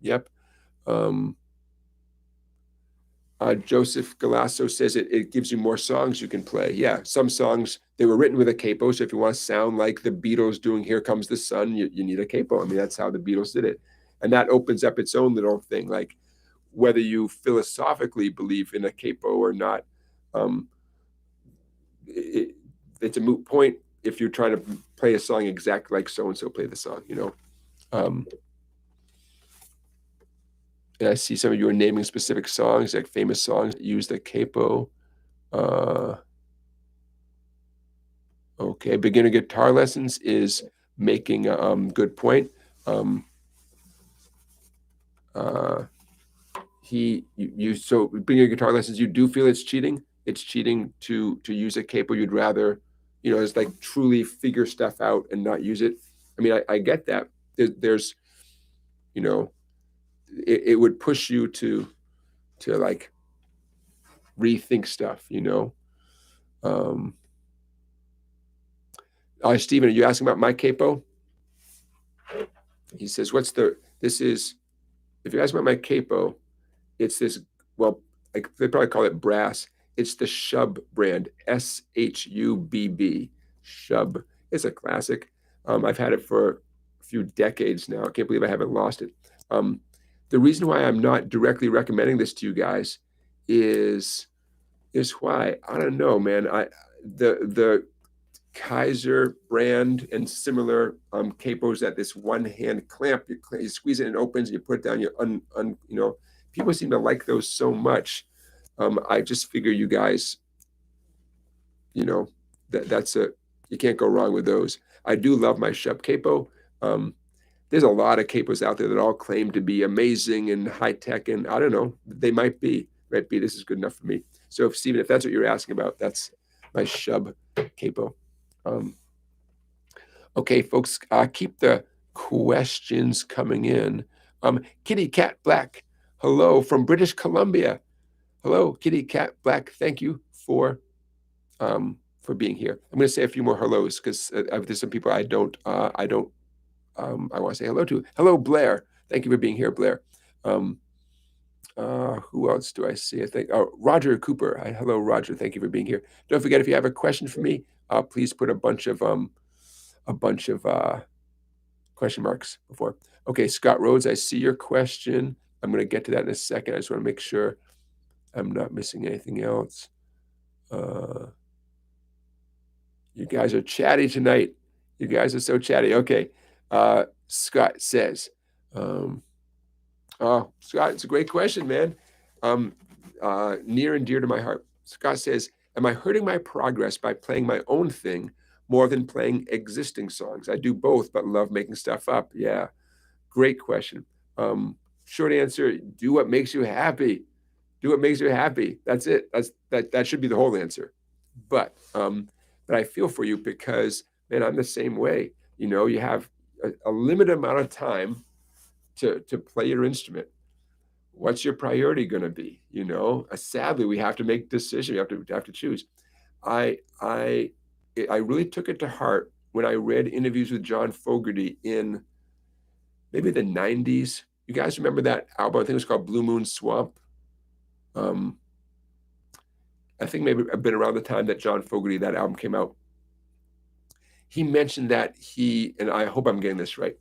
Yep. Joseph Galasso says it gives you more songs you can play. Yeah, some songs, they were written with a capo, so if you want to sound like the Beatles doing Here Comes the Sun, you need a capo. I mean, that's how the Beatles did it. And that opens up its own little thing, like whether you philosophically believe in a capo or not, it's a moot point if you're trying to play a song exactly like so-and-so played the song, you know. And I see some of you are naming specific songs, like famous songs that use the capo. Okay, beginner guitar lessons is making a good point. So beginner guitar lessons, you do feel it's cheating. It's cheating to use a capo. You'd rather, you know, it's like truly figure stuff out and not use it. I mean, I get that. There's, you know, it would push you to like rethink stuff, you know. Stephen, are you asking about my capo? He says, if you're asking about my capo, it's this, well, they probably call it brass. It's the Shubb brand, Shubb. Shubb. It's a classic. I've had it for a few decades now. I can't believe I haven't lost it. The reason why I'm not directly recommending this to you guys is why, I don't know, man. The Kaiser brand and similar capos that this one hand clamp, you squeeze it and it opens, and you put it down, you know, people seem to like those so much I just figure you guys, you know, you can't go wrong with those. I do love my Shubb capo. There's a lot of capos out there that all claim to be amazing and high tech, and I don't know, they might be. This is good enough for me. So, if Stephen, if that's what you're asking about, that's my Shubb capo. Okay, folks, keep the questions coming in. Kitty Cat Black, hello from British Columbia. Hello, Kitty Cat Black. Thank you for being here. I'm going to say a few more hellos because there's some people I want to say hello to. Hello, Blair. Thank you for being here, Blair. Who else do I see? I think Roger Cooper. Hello, Roger. Thank you for being here. Don't forget, if you have a question for me, please put a bunch of question marks before. Okay, Scott Rhodes, I see your question. I'm going to get to that in a second. I just want to make sure I'm not missing anything else. You guys are chatty tonight. You guys are so chatty. Okay. Scott says, oh, Scott, it's a great question, man. Near and dear to my heart. Scott says, am I hurting my progress by playing my own thing more than playing existing songs? I do both, but love making stuff up. Yeah, great question. Short answer, do what makes you happy. Do what makes you happy. That's it. That should be the whole answer. But I feel for you because, man, I'm the same way. You have a limited amount of time to play your instrument. What's your priority going to be? Sadly, we have to make decisions. You have to choose. I really took it to heart when I read interviews with John Fogerty in maybe the 90s. You guys remember that album? I think it was called Blue Moon Swamp. I think maybe I've been around the time that John Fogerty, that album came out. He mentioned that and I hope I'm getting this right,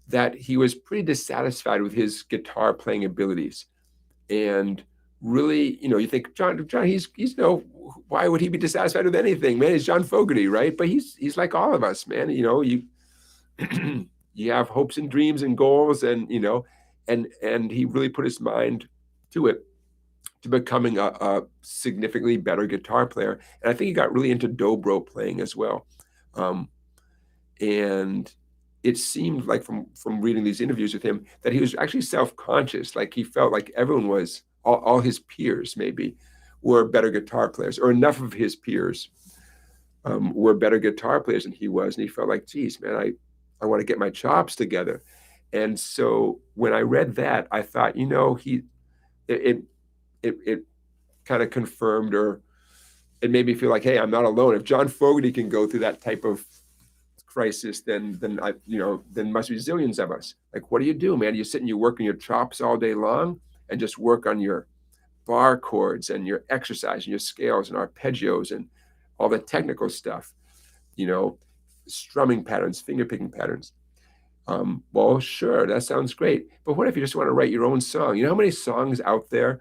that he was pretty dissatisfied with his guitar playing abilities. And really, you think, John, he's why would he be dissatisfied with anything, man? He's John Fogerty, right? But he's like all of us, man. You you have hopes and dreams and goals, and and he really put his mind to it, to becoming a significantly better guitar player. And I think he got really into dobro playing as well. And it seemed like from reading these interviews with him that he was actually self-conscious. Like he felt like everyone was, all his peers maybe were better guitar players, or enough of his peers were better guitar players than he was. And he felt like, geez, man, I want to get my chops together. And so when I read that, I thought, it kind of confirmed, or it made me feel like, hey, I'm not alone. If John Fogerty can go through that type of crisis, then must be zillions of us. Like, what do you do, man? You sit and you work on your chops all day long and just work on your bar chords and your exercise and your scales and arpeggios and all the technical stuff, strumming patterns, finger picking patterns. Well, sure, that sounds great. But what if you just want to write your own song? You know how many songs out there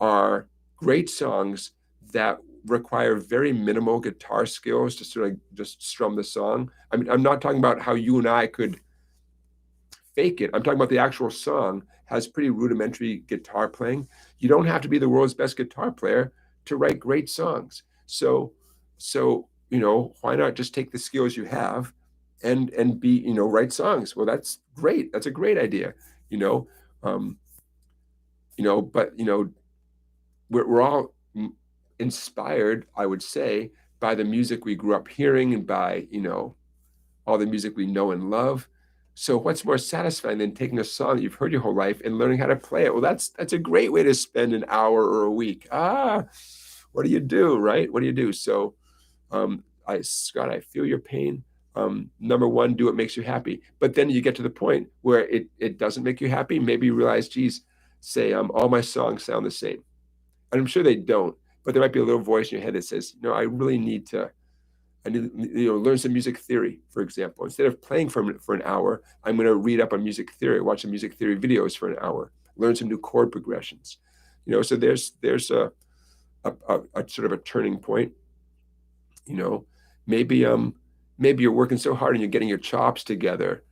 are great songs that require very minimal guitar skills to sort of just strum the song? I mean, I'm not talking about how you and I could fake it. I'm talking about the actual song has pretty rudimentary guitar playing. You don't have to be the world's best guitar player to write great songs. So why not just take the skills you have and be, write songs? Well, that's great. That's a great idea, but we're all inspired, I would say, by the music we grew up hearing and by, all the music we know and love. So what's more satisfying than taking a song that you've heard your whole life and learning how to play it? Well, that's a great way to spend an hour or a week. What do you do, right? What do you do? So, Scott, I feel your pain. Number one, do what makes you happy. But then you get to the point where it doesn't make you happy. Maybe you realize, geez, say all my songs sound the same. And I'm sure they don't, but there might be a little voice in your head that says, no, I really need to learn some music theory, for example. Instead of playing for an hour, I'm going to read up on music theory, watch some music theory videos for an hour, learn some new chord progressions. So there's a sort of a turning point. Maybe you're working so hard and you're getting your chops together,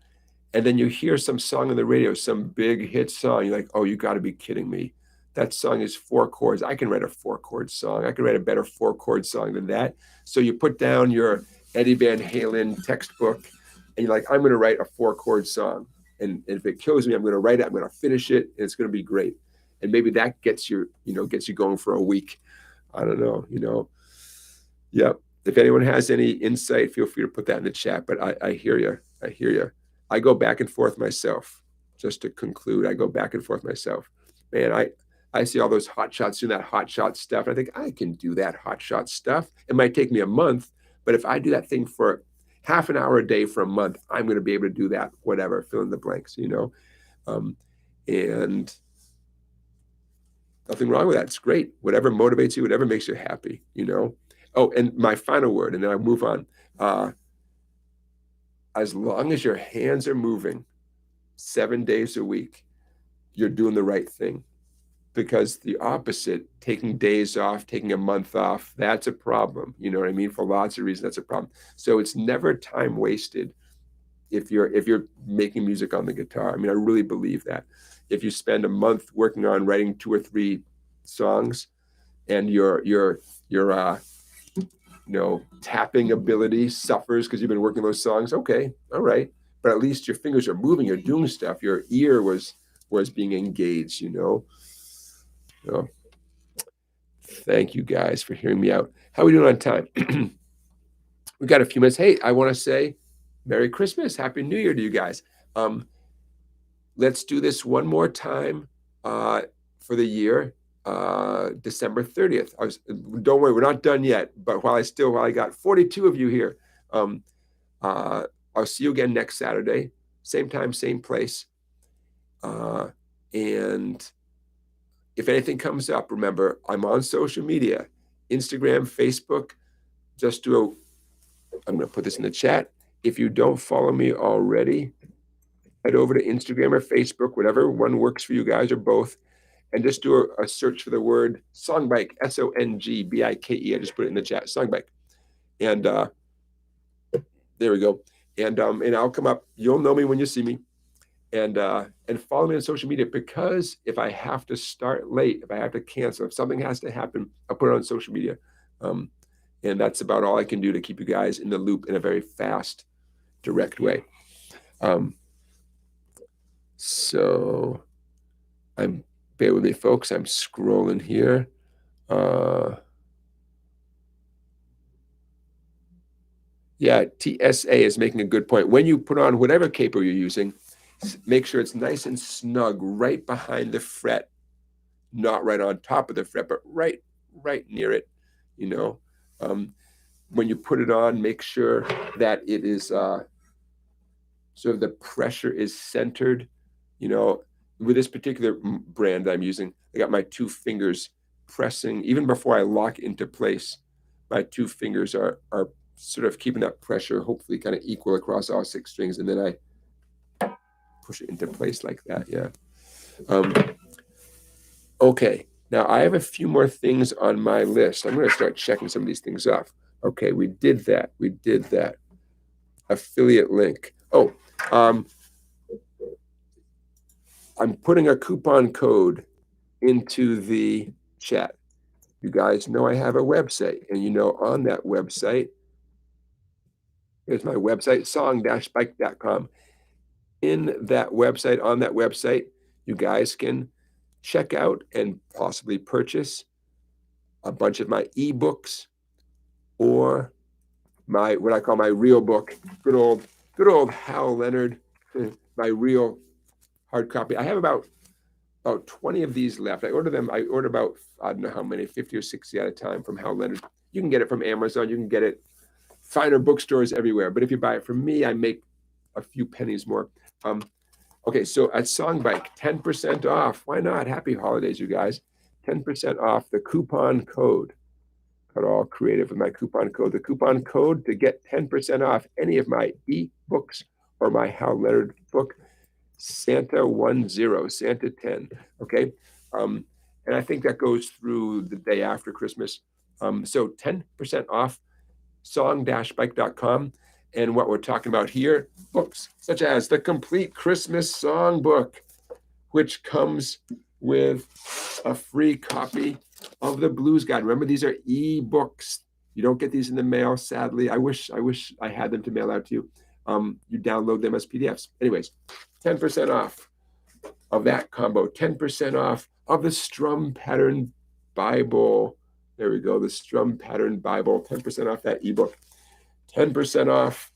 and then you hear some song on the radio, some big hit song. You're like, oh, you got to be kidding me. that song is 4 chords. I can write a 4-chord song. I can write a better 4-chord song than that. So you put down your Eddie Van Halen textbook and you're like, I'm going to write a 4-chord song. And if it kills me, I'm going to write it. I'm going to finish it. And it's going to be great. And maybe that gets you going for a week. I don't know, Yep. If anyone has any insight, feel free to put that in the chat. But I hear you. I hear you. I go back and forth myself. Just to conclude, I go back and forth myself. Man, I see all those hot shots doing that hot shot stuff. And I think I can do that hot shot stuff. It might take me a month, but if I do that thing for half an hour a day for a month, I'm going to be able to do that, whatever, fill in the blanks, and nothing wrong with that. It's great. Whatever motivates you, whatever makes you happy, Oh, and my final word, and then I move on. As long as your hands are moving 7 days a week, you're doing the right thing. Because the opposite, taking days off, taking a month off, that's a problem. You know what I mean? For lots of reasons, that's a problem. So it's never time wasted if you're making music on the guitar. I mean, I really believe that. If you spend a month working on writing 2 or 3 songs, and your tapping ability suffers because you've been working those songs, okay, all right. But at least your fingers are moving, you're doing stuff. Your ear was being engaged, So, thank you guys for hearing me out. How are we doing on time? We got a few minutes. Hey, I want to say Merry Christmas, Happy New Year to you guys. Let's do this one more time for the year, December 30th. Don't worry, we're not done yet. But while I got 42 of you here, I'll see you again next Saturday, same time, same place. And if anything comes up, remember, I'm on social media, Instagram, Facebook. I'm going to put this in the chat. If you don't follow me already, head over to Instagram or Facebook, whatever one works for you guys or both, and just do a search for the word Songbike, Songbike. I just put it in the chat, Songbike. And there we go. And I'll come up. You'll know me when you see me. And follow me on social media, because if I have to start late, if I have to cancel, if something has to happen, I'll put it on social media. And that's about all I can do to keep you guys in the loop in a very fast, direct way. So bear with me, folks. I'm scrolling here. Yeah, TSA is making a good point. When you put on whatever capo you're using, make sure it's nice and snug right behind the fret, not right on top of the fret, but right near it. When you put it on, make sure that it is sort of the pressure is centered. With this particular brand I'm using, I got my 2 fingers pressing, even before I lock into place. My 2 fingers are sort of keeping that pressure, hopefully kind of equal across all 6 strings, and then I push it into place like that. Yeah. Okay. Now I have a few more things on my list. I'm going to start checking some of these things off. Okay, we did that. Affiliate link. Oh, I'm putting a coupon code into the chat. You guys know I have a website, and on that website, here's my website, song-bike.com. On that website, you guys can check out and possibly purchase a bunch of my ebooks, or what I call my real book, good old Hal Leonard, my real hard copy. I have about 20 of these left. I order about, I don't know how many, 50 or 60 at a time from Hal Leonard. You can get it from Amazon. You can get it finer bookstores everywhere. But if you buy it from me, I make a few pennies more. Okay, so at Songbike, 10% off. Why not? Happy holidays, you guys. 10% off the coupon code. Got all creative with my coupon code. The coupon code to get 10% off any of my e-books or my Hal Leonard book, Santa 10. Okay. And I think that goes through the day after Christmas. So 10% off, song-bike.com. And what we're talking about here, books such as the Complete Christmas Songbook, which comes with a free copy of the Blues Guide. Remember, these are e-books. You don't get these in the mail, sadly. I wish I had them to mail out to you. You download them as PDFs. Anyways, 10% off of that combo. 10% off of the Strum Pattern Bible. There we go, the Strum Pattern Bible. 10% off that ebook. 10% off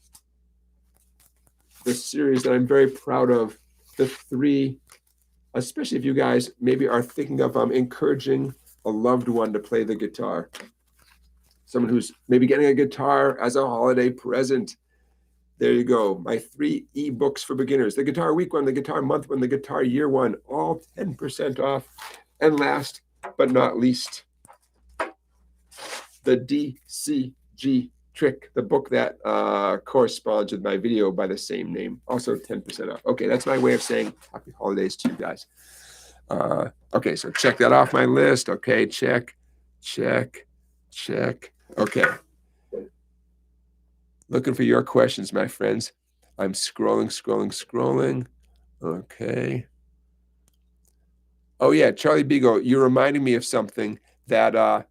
the series that I'm very proud of. The 3, especially if you guys maybe are thinking of encouraging a loved one to play the guitar. Someone who's maybe getting a guitar as a holiday present. There you go. My 3 ebooks for beginners. The Guitar Week one, the Guitar Month one, the Guitar Year one, all 10% off. And last but not least, the DCG Trick, the book that corresponds with my video by the same name, also 10% off. Okay, that's my way of saying happy holidays to you guys. Okay, so check that off my list. Okay, check. Okay. Looking for your questions, my friends. I'm scrolling. Okay. Oh yeah, Charlie Beagle, you're reminding me of something that I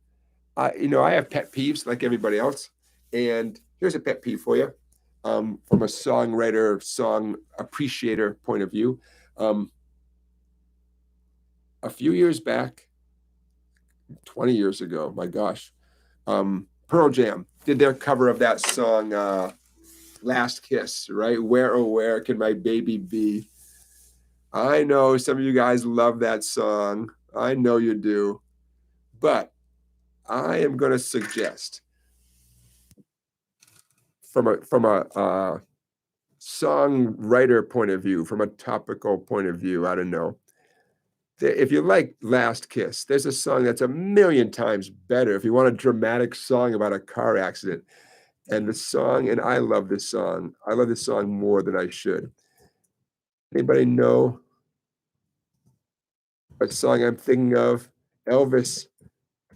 have pet peeves like everybody else. And here's a pet peeve for you. From a songwriter, song appreciator point of view. A few years back, 20 years ago, my gosh, Pearl Jam did their cover of that song, Last Kiss, right? Where, oh, where can my baby be? I know some of you guys love that song. I know you do. But I am going to suggest from a songwriter point of view, from a topical point of view, I don't know. If you like Last Kiss, there's a song that's a million times better if you want a dramatic song about a car accident. And the song, and I love this song. I love this song more than I should. Anybody know what song I'm thinking of? Elvis.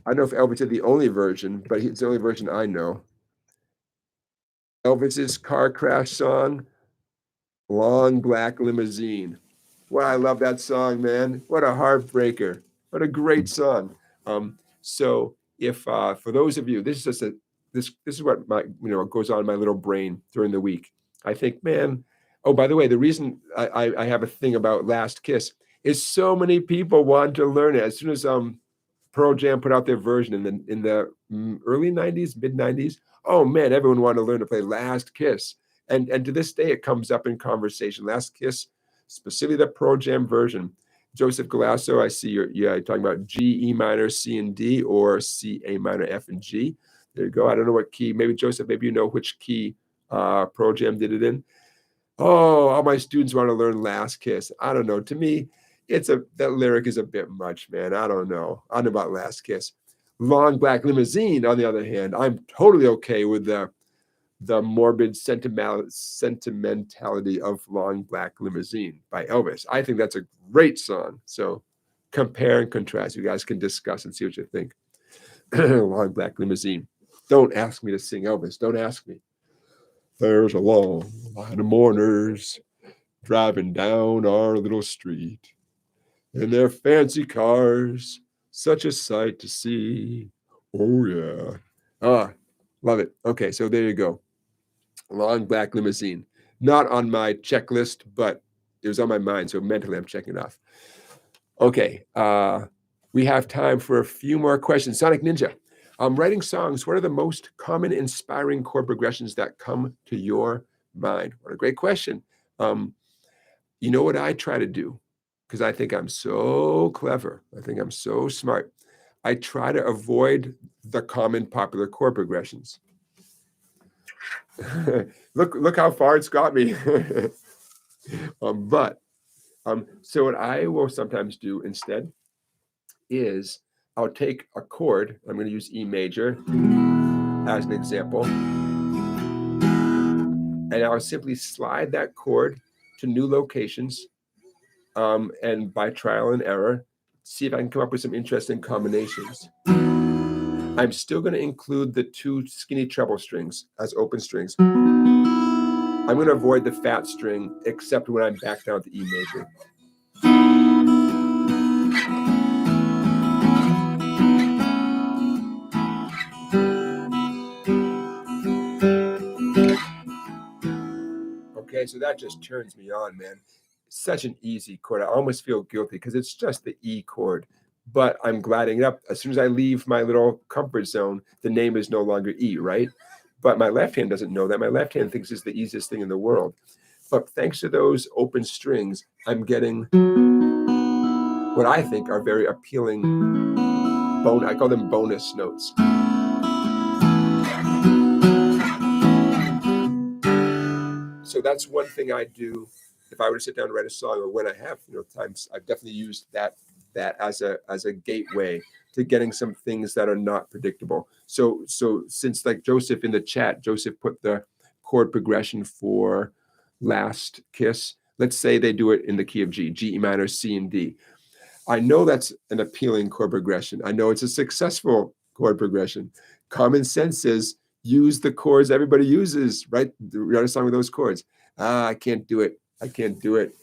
I don't know if Elvis did the only version, but it's the only version I know. Elvis's car crash song, Long Black Limousine. Wow, I love that song, man. What a heartbreaker. What a great song. So if for those of you, this is what my goes on in my little brain during the week. I think, man, oh, by the way, the reason I have a thing about Last Kiss is so many people want to learn it. As soon as Pearl Jam put out their version in the early 90s, mid 90s, oh man, everyone wanted to learn to play Last Kiss. And to this day, it comes up in conversation. Last Kiss, specifically the Pearl Jam version. Joseph Galasso, I see you're talking about G, E minor, C, and D, or C, A minor, F, and G. There you go. I don't know what key. Maybe, Joseph, maybe you know which key Pearl Jam did it in. Oh, all my students want to learn Last Kiss. I don't know. To me, that lyric is a bit much, man. I don't know. I don't know about Last Kiss. Long Black Limousine, on the other hand, I'm totally okay with the morbid sentimentality of Long Black Limousine by Elvis. I think that's a great song. So compare and contrast. You guys can discuss and see what you think. Long Black Limousine. Don't ask me to sing Elvis. Don't ask me. There's a long line of mourners driving down our little street in their fancy cars. Such a sight to see. Oh, yeah. Love it. Okay, so there you go. Long Black Limousine. Not on my checklist, but it was on my mind, so mentally I'm checking it off. Okay, we have time for a few more questions. Sonic Ninja, writing songs, what are the most common inspiring chord progressions that come to your mind? What a great question. You know what I try to do? Because I think I'm so clever. I think I'm so smart. I try to avoid the common popular chord progressions. Look how far it's got me. So what I will sometimes do instead is I'll take a chord. I'm going to use E major as an example. And I'll simply slide that chord to new locations. And by trial and error, see if I can come up with some interesting combinations. I'm still going to include the 2 skinny treble strings as open strings. I'm going to avoid the fat string, except when I'm back down to E major. Okay, so that just turns me on, man. Such an easy chord. I almost feel guilty because it's just the E chord, but I'm gliding it up. As soon as I leave my little comfort zone, the name is no longer E, right? But my left hand doesn't know that. My left hand thinks it's the easiest thing in the world. But thanks to those open strings, I'm getting what I think are very appealing I call them bonus notes. So that's one thing I do if I were to sit down and write a song, or when I have, times I've definitely used that as a gateway to getting some things that are not predictable. So since, like Joseph in the chat, Joseph put the chord progression for Last Kiss. Let's say they do it in the key of G, G minor, C, and D. I know that's an appealing chord progression. I know it's a successful chord progression. Common sense says use the chords everybody uses, right? Write a song with those chords. I can't do it. I can't do it.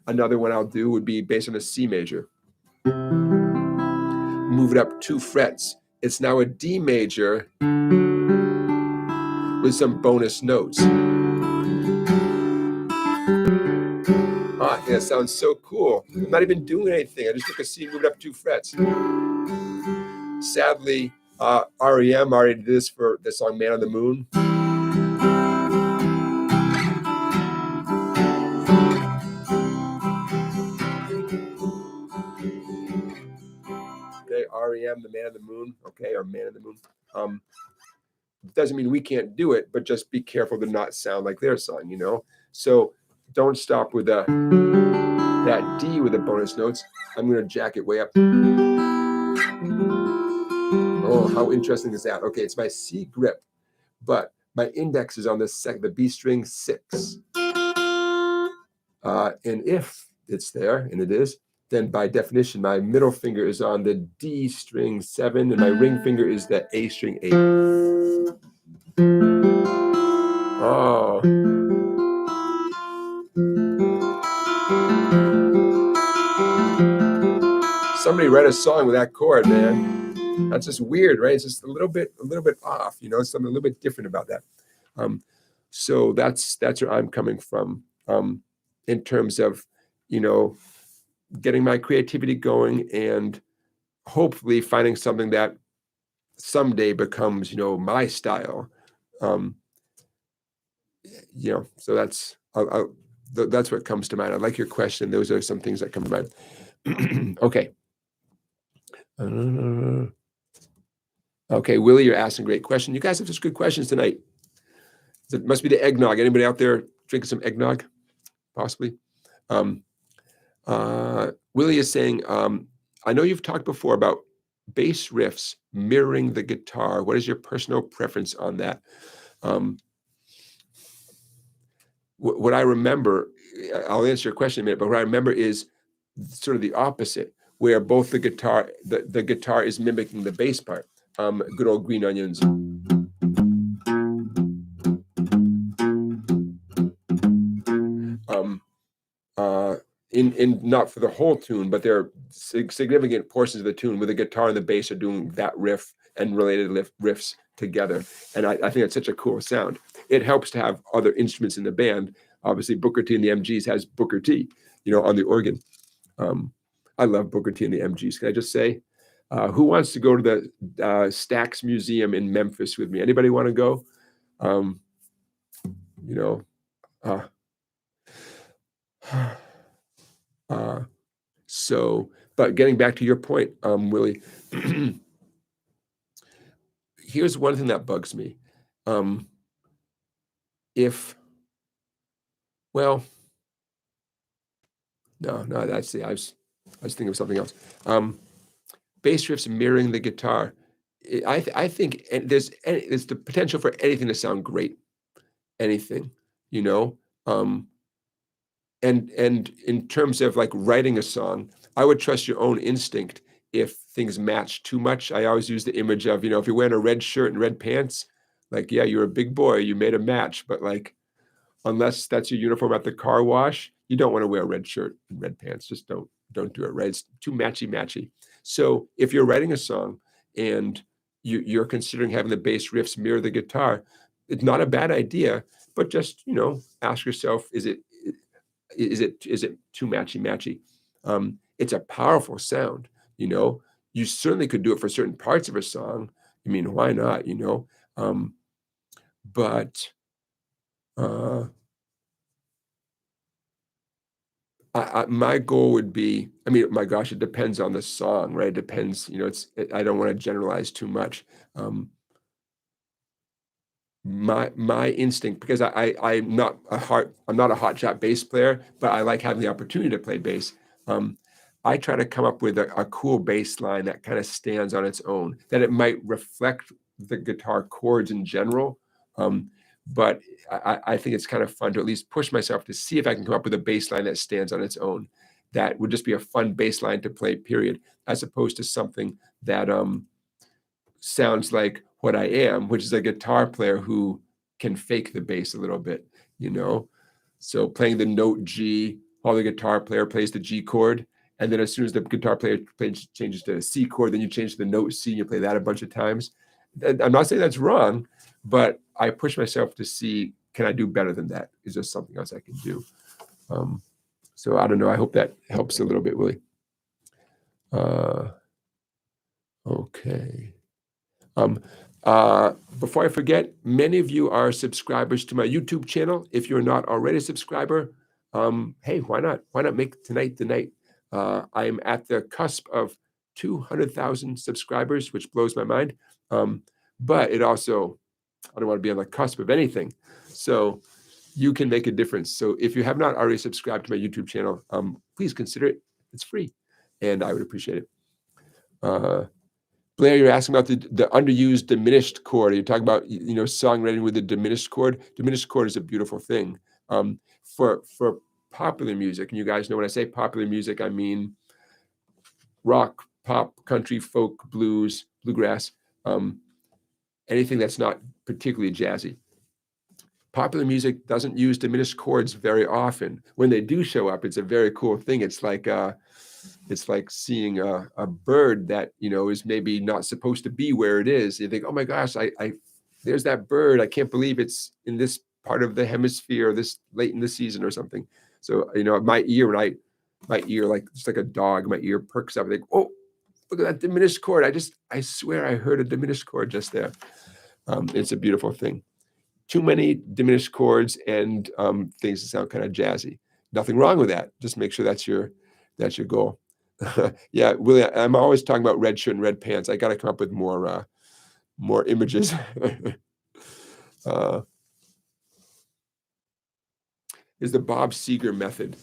Another one I'll do would be based on a C major. Move it up 2 frets. It's now a D major with some bonus notes. Yeah, it sounds so cool. I'm not even doing anything. I just took a C, moved up 2 frets. Sadly, REM already did this for the song Man on the Moon. Okay, REM, the Man on the Moon, okay, or Man on the Moon. Doesn't mean we can't do it, but just be careful to not sound like their song, So don't stop with that D with the bonus notes. I'm going to jack it way up. Oh, how interesting is that? Okay, it's my C grip, but my index is on the B string 6. And if it's there, and it is, then by definition, my middle finger is on the D string 7, and my ring finger is the A string 8. Oh. Somebody write a song with that chord, man. That's just weird, right? It's just a little bit off, something a little bit different about that. So that's where I'm coming from, in terms of, getting my creativity going and hopefully finding something that someday becomes, my style. So that's what comes to mind. I like your question. Those are some things that come to mind. Okay. Okay, Willie, you're asking a great question. You guys have such good questions tonight. It must be the eggnog. Anybody out there drinking some eggnog? Possibly. Willie is saying, I know you've talked before about bass riffs mirroring the guitar. What is your personal preference on that? What I remember, I'll answer your question in a minute, but what I remember is sort of the opposite, where both the guitar is mimicking the bass part. Good old Green Onions. In not for the whole tune, but there are significant portions of the tune where the guitar and the bass are doing that riff and related riffs together. And I think it's such a cool sound. It helps to have other instruments in the band. Obviously, Booker T and the MGs has Booker T, on the organ. I love Booker T and the MGs. Can I just say, who wants to go to the Stax Museum in Memphis with me? Anybody want to go? But getting back to your point, Willie, here's one thing that bugs me. No, that's I was thinking of something else. Bass riffs mirroring the guitar. I think there's the potential for anything to sound great. Anything, and in terms of like writing a song, I would trust your own instinct. If things match too much, I always use the image of, if you're wearing a red shirt and red pants, like, yeah, you're a big boy, you made a match, but like, unless that's your uniform at the car wash, you don't want to wear a red shirt and red pants. Just don't do it, right? It's too matchy. So if you're writing a song and you're considering having the bass riffs mirror the guitar, it's not a bad idea but just, ask yourself, is it too matchy? It's a powerful sound, you know. You certainly could do it for certain parts of a song. I mean, why not, but uh, my goal would be, I mean, my gosh, it depends on the song, right? It depends, I don't want to generalize too much. My instinct, because I'm not a hot shot bass player, but I like having the opportunity to play bass. I try to come up with a cool bass line that kind of stands on its own, that it might reflect the guitar chords in general. But I think it's kind of fun to at least push myself to see if I can come up with a bass line that stands on its own. That would just be a fun bass line to play, period, as opposed to something that sounds like what I am, which is a guitar player who can fake the bass a little bit, you know? So playing the note G, while the guitar player plays the G chord, and then as soon as the guitar player changes to a C chord, then you change to the note C, and you play that a bunch of times. I'm not saying that's wrong, but I push myself to see, can I do better than that? Is there something else I can do? So I don't know. I hope that helps a little bit, Willie. Okay. Before I forget, many of you are subscribers to my YouTube channel. If you're not already a subscriber, hey, why not? Why not make tonight the night? I am at the cusp of 200,000 subscribers, which blows my mind. But it also, I don't want to be on the cusp of anything. So you can make a difference. So if you have not already subscribed to my YouTube channel, please consider it. It's free, and I would appreciate it. Blair, you're asking about the underused diminished chord. You're talking about, songwriting with a diminished chord. Diminished chord is a beautiful thing. For popular music, and you guys know when I say popular music, I mean rock, pop, country, folk, blues, bluegrass, anything that's not particularly jazzy. Popular music doesn't use diminished chords very often. When they do show up, it's a very cool thing. It's like seeing a bird that is maybe not supposed to be where it is. You think, oh my gosh, I there's that bird. I can't believe it's in this part of the hemisphere this late in the season or something. So my ear, like just like a dog, my ear perks up. I think, oh, look at that diminished chord. I swear I heard a diminished chord just there. It's a beautiful thing. Too many diminished chords and things that sound kind of jazzy. Nothing wrong with that. Just make sure that's your goal. Yeah, Willie, I'm always talking about red shirt and red pants. I got to come up with more images. Is the Bob Seger method,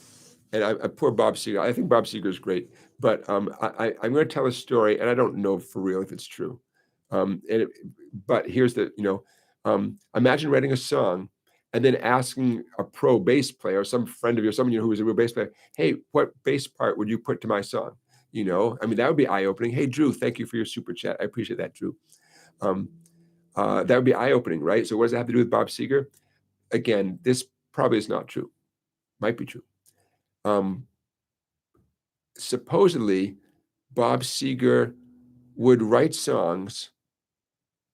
and I poor Bob Seger. I think Bob Seger is great, but I'm going to tell a story, and I don't know for real if it's true. But here's the imagine writing a song and then asking a pro bass player, some friend of yours, someone who is a real bass player, hey, what bass part would you put to my song? I mean, that would be eye-opening. Hey, Drew, thank you for your super chat. I appreciate that, Drew. That would be eye-opening, right? So what does that have to do with Bob Seger? Again, this probably is not true. Might be true. Supposedly, Bob Seger would write songs,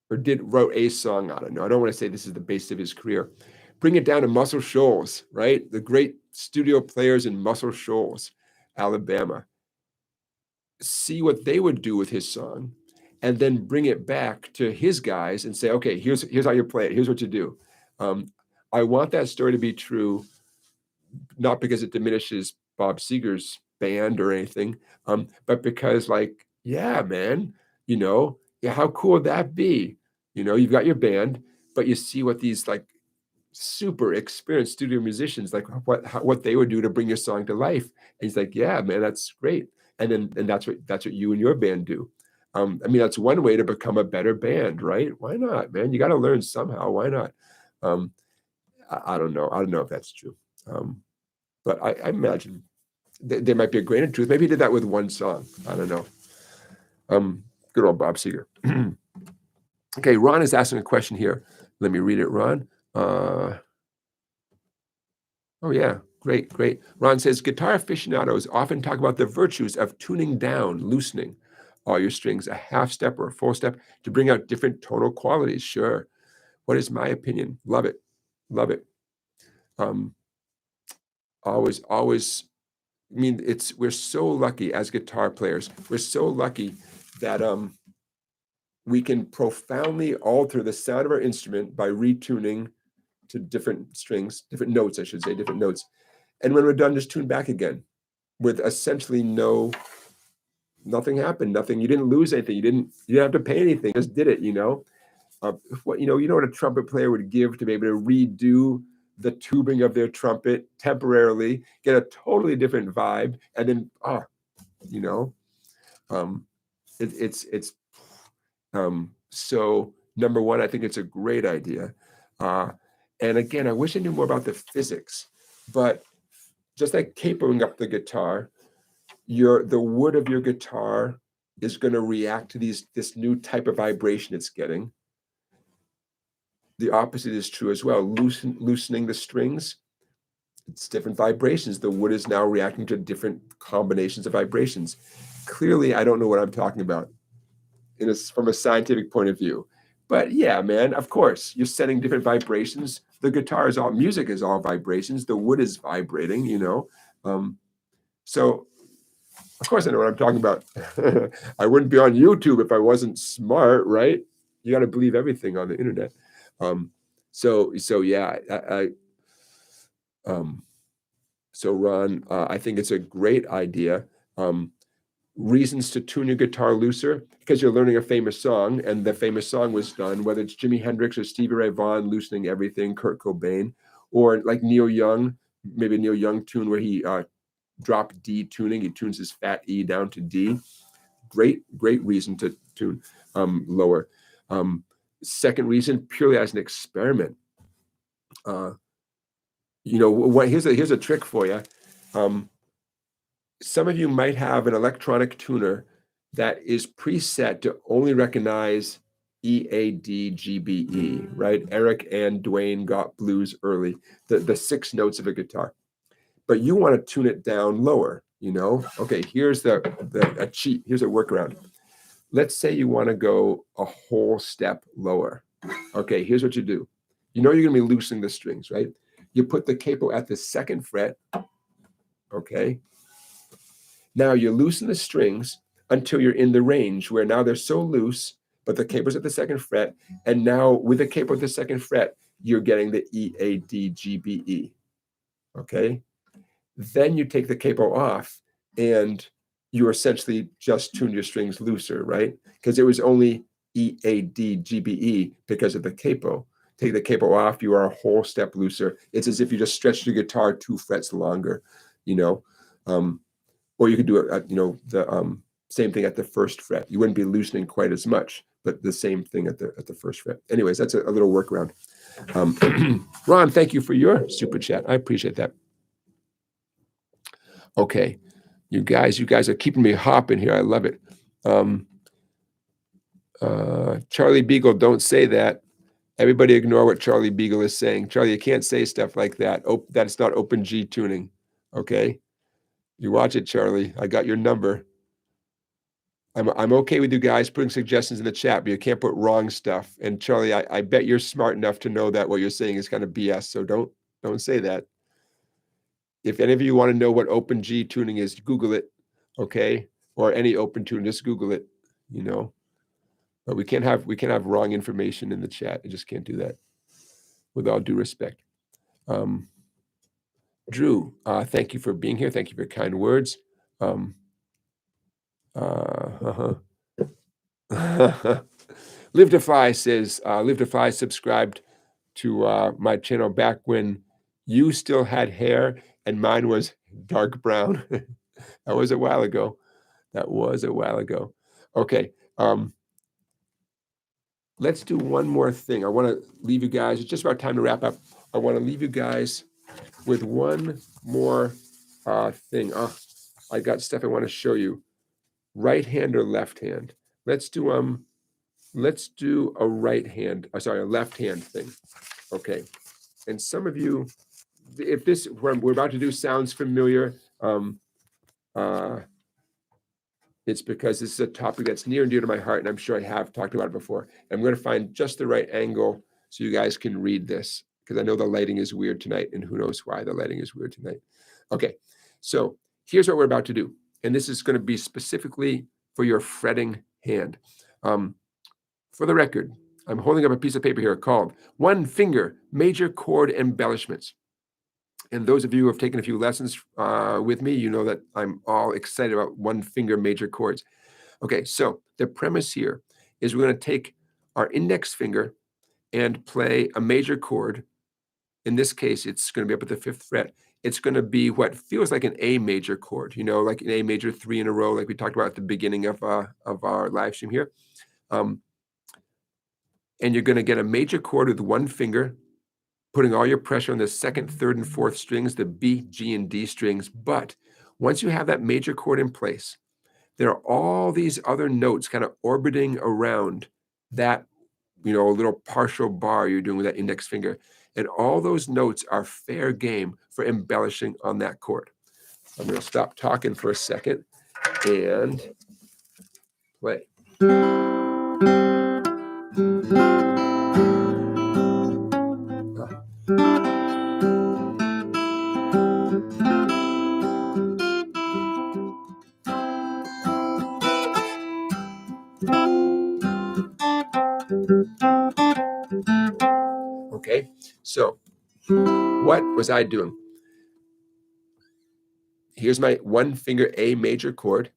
or wrote a song, I don't know. I don't want to say this is the base of his career. Bring it down to Muscle Shoals, right? The great studio players in Muscle Shoals, Alabama. See what they would do with his song, and then bring it back to his guys and say, okay, here's how you play it. Here's what you do. I want that story to be true, not because it diminishes Bob Seger's band or anything, but because, like, yeah, man, yeah, how cool would that be? You've got your band, but you see what these like super experienced studio musicians, like what they would do to bring your song to life. And he's like, yeah, man, that's great. And that's what you and your band do. I mean, that's one way to become a better band, right? Why not, man? You got to learn somehow. Why not? I don't know. I don't know if that's true. But I imagine there might be a grain of truth. Maybe he did that with one song. I don't know. Good old Bob Seger. Okay, Ron is asking a question here. Let me read it, Ron. Oh yeah, great. Ron says, guitar aficionados often talk about the virtues of tuning down, loosening all your strings, a half step or a full step to bring out different tonal qualities. Sure. What is my opinion? Love it. Love it. Always, I mean, we're so lucky as guitar players. We're so lucky that we can profoundly alter the sound of our instrument by retuning to different strings, different notes, I should say, different notes. And when we're done, just tune back again with essentially nothing happened, nothing. You didn't lose anything. You didn't have to pay anything. Just did it. You know what a trumpet player would give to be able to redo the tubing of their trumpet temporarily, get a totally different vibe, and then you know, um, it's so number one, I think it's a great idea. And again, I wish I knew more about the physics, but just like capo-ing up the guitar, the wood of your guitar is going to react to this new type of vibration it's getting. The opposite is true as well. Loosening the strings, it's different vibrations. The wood is now reacting to different combinations of vibrations. Clearly, I don't know what I'm talking about from a scientific point of view. But yeah, man, of course, you're setting different vibrations. The guitar is music is all vibrations. The wood is vibrating, So of course I know what I'm talking about. I wouldn't be on YouTube if I wasn't smart, right? You got to believe everything on the internet. So yeah, so Ron, I think it's a great idea. Reasons to tune your guitar looser, because you're learning a famous song, and the famous song was done, whether it's Jimi Hendrix or Stevie Ray Vaughan loosening everything, Kurt Cobain, or like Neil Young, maybe a Neil Young tune where he dropped D tuning, he tunes his fat E down to D. Great reason to tune lower. Second reason, purely as an experiment. Here's a trick for you. Some of you might have an electronic tuner that is preset to only recognize E, A, D, G, B, E, right? Eric and Dwayne got blues early, the 6 notes of a guitar. But you want to tune it down lower, Okay, here's a cheat. Here's a workaround. Let's say you want to go a whole step lower. Okay, here's what you do. You're going to be loosening the strings, right? You put the capo at the 2nd fret, okay? Now you loosen the strings until you're in the range where now they're so loose, but the capo's at the 2nd fret. And now with the capo at the 2nd fret, you're getting the E, A, D, G, B, E. Okay? Then you take the capo off and you essentially just tuned your strings looser, right? Because it was only E, A, D, G, B, E because of the capo. Take the capo off, you are a whole step looser. It's as if you just stretched your guitar 2 frets longer, or you could do it the same thing at the 1st fret. You wouldn't be loosening quite as much, but the same thing at the 1st fret. Anyways, that's a little workaround. Ron, thank you for your super chat. I appreciate that. Okay, you guys are keeping me hopping here. I love it. Charlie Beagle, don't say that. Everybody ignore what Charlie Beagle is saying. Charlie, you can't say stuff like that. That's not open G tuning. Okay, you watch it, Charlie. I got your number. I'm okay with you guys putting suggestions in the chat, but you can't put wrong stuff. And Charlie, I bet you're smart enough to know that what you're saying is kind of BS. So don't say that. If any of you want to know what open G tuning is, Google it, okay? Or any open tune, just Google it, But we can't have wrong information in the chat. I just can't do that. With all due respect. Drew, thank you for being here. Thank you for your kind words. Live Defy says, Live Defy subscribed to my channel back when you still had hair and mine was dark brown. That was a while ago. Okay. Let's do one more thing. I want to leave you guys. It's just about time to wrap up. I want to leave you guys with one more thing. I got stuff I want to show you. Right hand or left hand? Let's do a right hand. Sorry, a left hand thing. Okay. And some of you, if this what we're about to do sounds familiar, it's because this is a topic that's near and dear to my heart, and I'm sure I have talked about it before. I'm going to find just the right angle so you guys can read this. because I know the lighting is weird tonight, and who knows why the lighting is weird tonight. Okay, so here's what we're about to do. And this is going to be specifically for your fretting hand. For the record, I'm holding up a piece of paper here called One Finger Major Chord Embellishments. And those of you who have taken a few lessons with me, you know that I'm all excited about one finger major chords. Okay, so the premise here is we're going to take our index finger and play a major chord. In this case, it's going to be up at the 5th fret. It's going to be what feels like an A major chord, you know, like an A major 3 in a row, like we talked about at the beginning of our live stream here. And you're going to get a major chord with one finger, putting all your pressure on the 2nd, 3rd, and 4th strings, the B, G, and D strings. But once you have that major chord in place, there are all these other notes kind of orbiting around that, you know, little partial bar you're doing with that index finger. And all those notes are fair game for embellishing on that chord. I'm going to stop talking for a second and play. Okay, so what was I doing? Here's my one finger A major chord.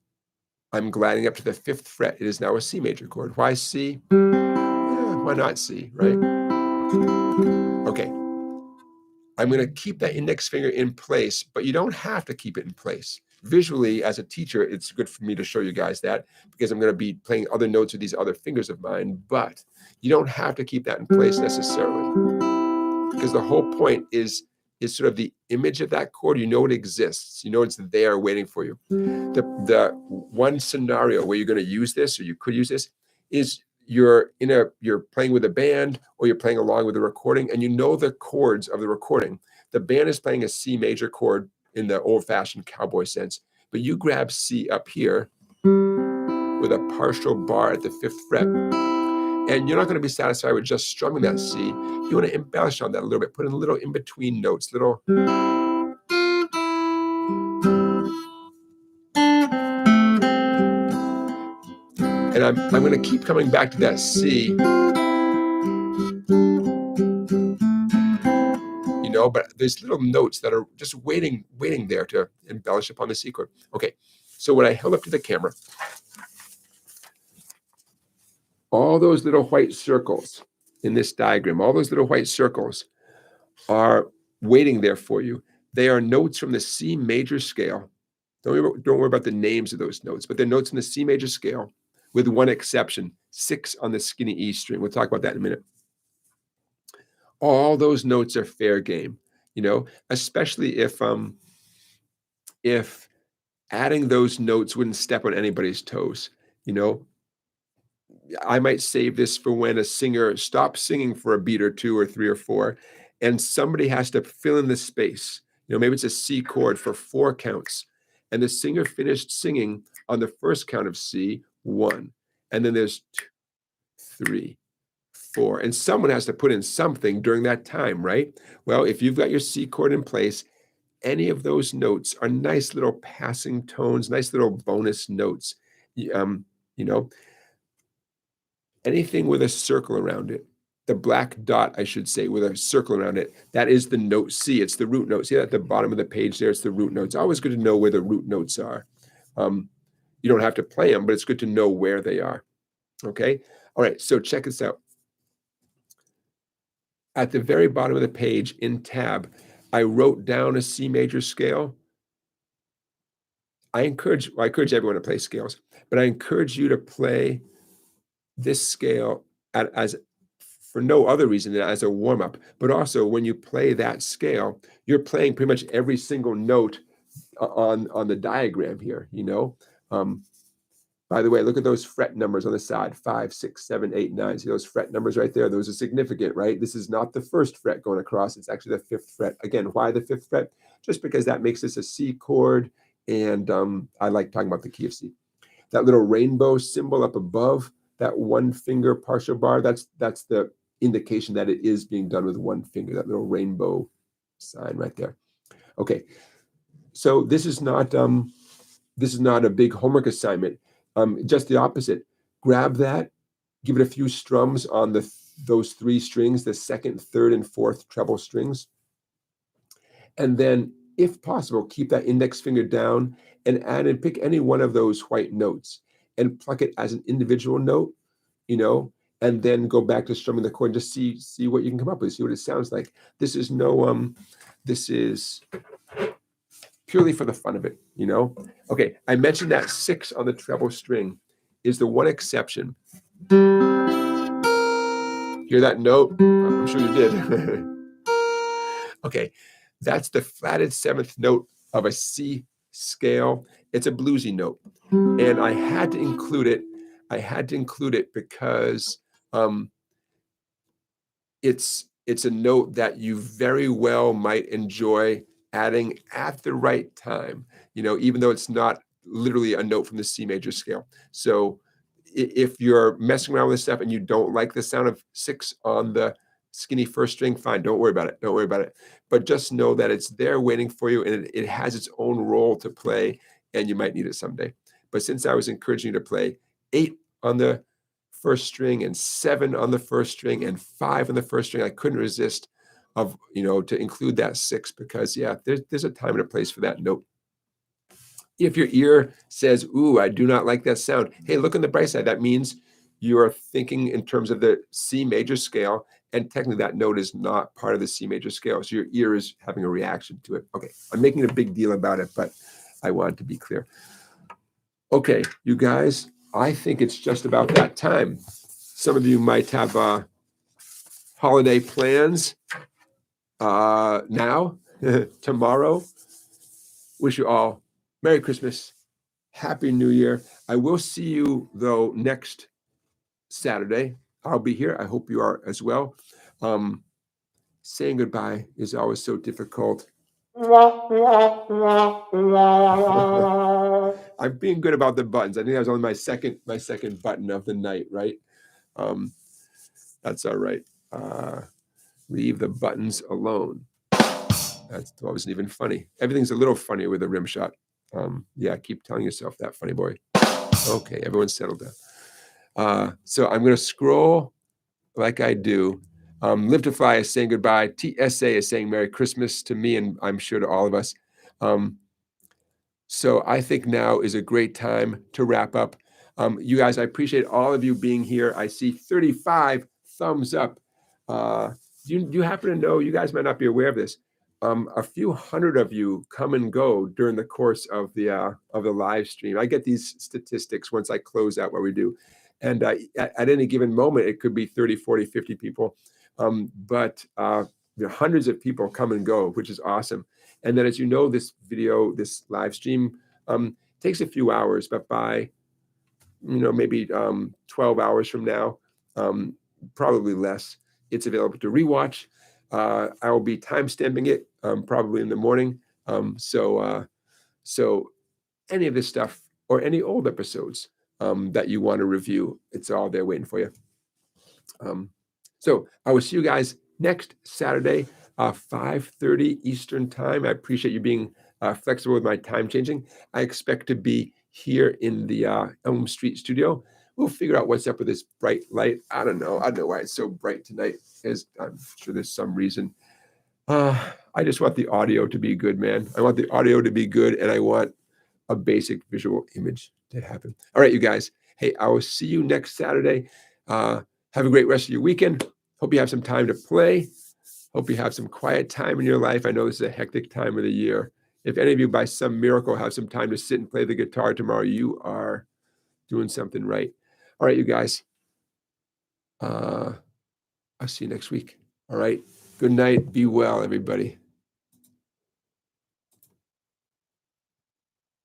I'm gliding up to the 5th fret. It is now a C major chord. Why C? Why not C, right? Okay. I'm going to keep that index finger in place, but you don't have to keep it in place. Visually, as a teacher, it's good for me to show you guys that because I'm going to be playing other notes with these other fingers of mine, but you don't have to keep that in place necessarily because the whole point is sort of the image of that chord. You know it exists. You know it's there waiting for you. The one scenario where you're going to use this, or you could use this, is you're playing with a band or you're playing along with the recording and you know the chords of the recording. The band is playing a C major chord in the old-fashioned cowboy sense, but you grab C up here with a partial bar at the 5th fret. And you're not going to be satisfied with just strumming that C. You want to embellish on that a little bit, put in little in-between notes, little. And I'm going to keep coming back to that C. You know, but there's little notes that are just waiting there to embellish upon the C chord. Okay, so when I held up to the camera, all those little white circles in this diagram, all those little white circles are waiting there for you. They are notes from the C major scale. Don't worry about the names of those notes, but they're notes in the C major scale with one exception, 6 on the skinny E string. We'll talk about that in a minute. All those notes are fair game, you know, especially if adding those notes wouldn't step on anybody's toes, you know. I might save this for when a singer stops singing for a beat or 2 or 3 or 4, and somebody has to fill in the space. You know, maybe it's a C chord for 4 counts, and the singer finished singing on the first count of C, 1, and then there's 2, 3, 4, and someone has to put in something during that time, right? Well, if you've got your C chord in place, any of those notes are nice little passing tones, nice little bonus notes. You know, anything with a circle around it, the black dot, I should say, with a circle around it, that is the note C. It's the root note. See that at the bottom of the page there? It's the root notes. Always good to know where the root notes are. You don't have to play them, but it's good to know where they are. Okay? All right, so check this out. At the very bottom of the page in tab, I wrote down a C major scale. I encourage everyone to play scales, but I encourage you to play this scale as for no other reason than as a warm-up, but also when you play that scale, you're playing pretty much every single note on the diagram here, you know. By the way, look at those fret numbers on the side, 5, 6, 7, 8, 9. See those fret numbers right there? Those are significant, right? This is not the 1st fret going across. It's actually the 5th fret. Again, why the 5th fret? Just because that makes this a C chord, and I like talking about the key of C. That little rainbow symbol up above, that one finger partial bar, that's the indication that it is being done with one finger, that little rainbow sign right there. Okay, so this is not a big homework assignment. Just the opposite. Grab that, give it a few strums on those three strings, the second, third, and fourth treble strings. And then, if possible, keep that index finger down and add and pick any one of those white notes and pluck it as an individual note, and then go back to strumming the chord and just see what you can come up with, see what it sounds like. This is this is purely for the fun of it, Okay, I mentioned that 6 on the treble string is the one exception. Hear that note? I'm sure you did. Okay, that's the flatted 7th note of a C scale. It's a bluesy note, and I had to include it. Because it's a note that you very well might enjoy adding at the right time, even though it's not literally a note from the C major scale. So if you're messing around with this stuff and you don't like the sound of 6 on the skinny first string, fine, don't worry about it. But just know that it's there waiting for you, and it has its own role to play, and you might need it someday. But since I was encouraging you to play 8 on the first string and 7 on the first string and 5 on the first string, I couldn't resist to include that 6, because there's a time and a place for that note. If your ear says, ooh, I do not like that sound, hey, look on the bright side. That means you are thinking in terms of the C major scale, and technically that note is not part of the C major scale. So your ear is having a reaction to it. Okay, I'm making a big deal about it, but I want to be clear. Okay, you guys, I think it's just about that time. Some of you might have holiday plans now, tomorrow. Wish you all Merry Christmas, Happy New Year. I will see you, though, next Saturday. I'll be here. I hope you are as well. Saying goodbye is always so difficult. I'm being good about the buttons. I think that was only my second button of the night, right? That's all right. Leave the buttons alone. That wasn't even funny. Everything's a little funnier with a rim shot. Keep telling yourself that, funny boy. Okay, everyone settled down. So I'm going to scroll like I do. Live to Fly is saying goodbye. TSA is saying Merry Christmas to me, and I'm sure to all of us. So I think now is a great time to wrap up. You guys, I appreciate all of you being here. I see 35 thumbs up. Do you happen to know, you guys might not be aware of this, a few hundred of you come and go during the course of the live stream. I get these statistics once I close out what we do. And at any given moment, it could be 30, 40, 50 people. But hundreds of people come and go, which is awesome. And then, as you know, this live stream takes a few hours, but by maybe 12 hours from now, probably less, it's available to rewatch. I will be timestamping it probably in the morning. So any of this stuff or any old episodes that you want to review, it's all there waiting for you. So I will see you guys next Saturday, 5:30 Eastern time. I appreciate you being flexible with my time changing. I expect to be here in the Elm Street studio. We'll figure out what's up with this bright light. I don't know why it's so bright tonight. I'm sure there's some reason. I just want the audio to be good, man. I want the audio to be good, and I want a basic visual image to happen. All right, you guys. Hey, I will see you next Saturday. Have a great rest of your weekend. Hope you have some time to play. Hope you have some quiet time in your life. I know this is a hectic time of the year. If any of you, by some miracle, have some time to sit and play the guitar tomorrow, you are doing something right. All right, you guys. I'll see you next week. All right. Good night. Be well, everybody.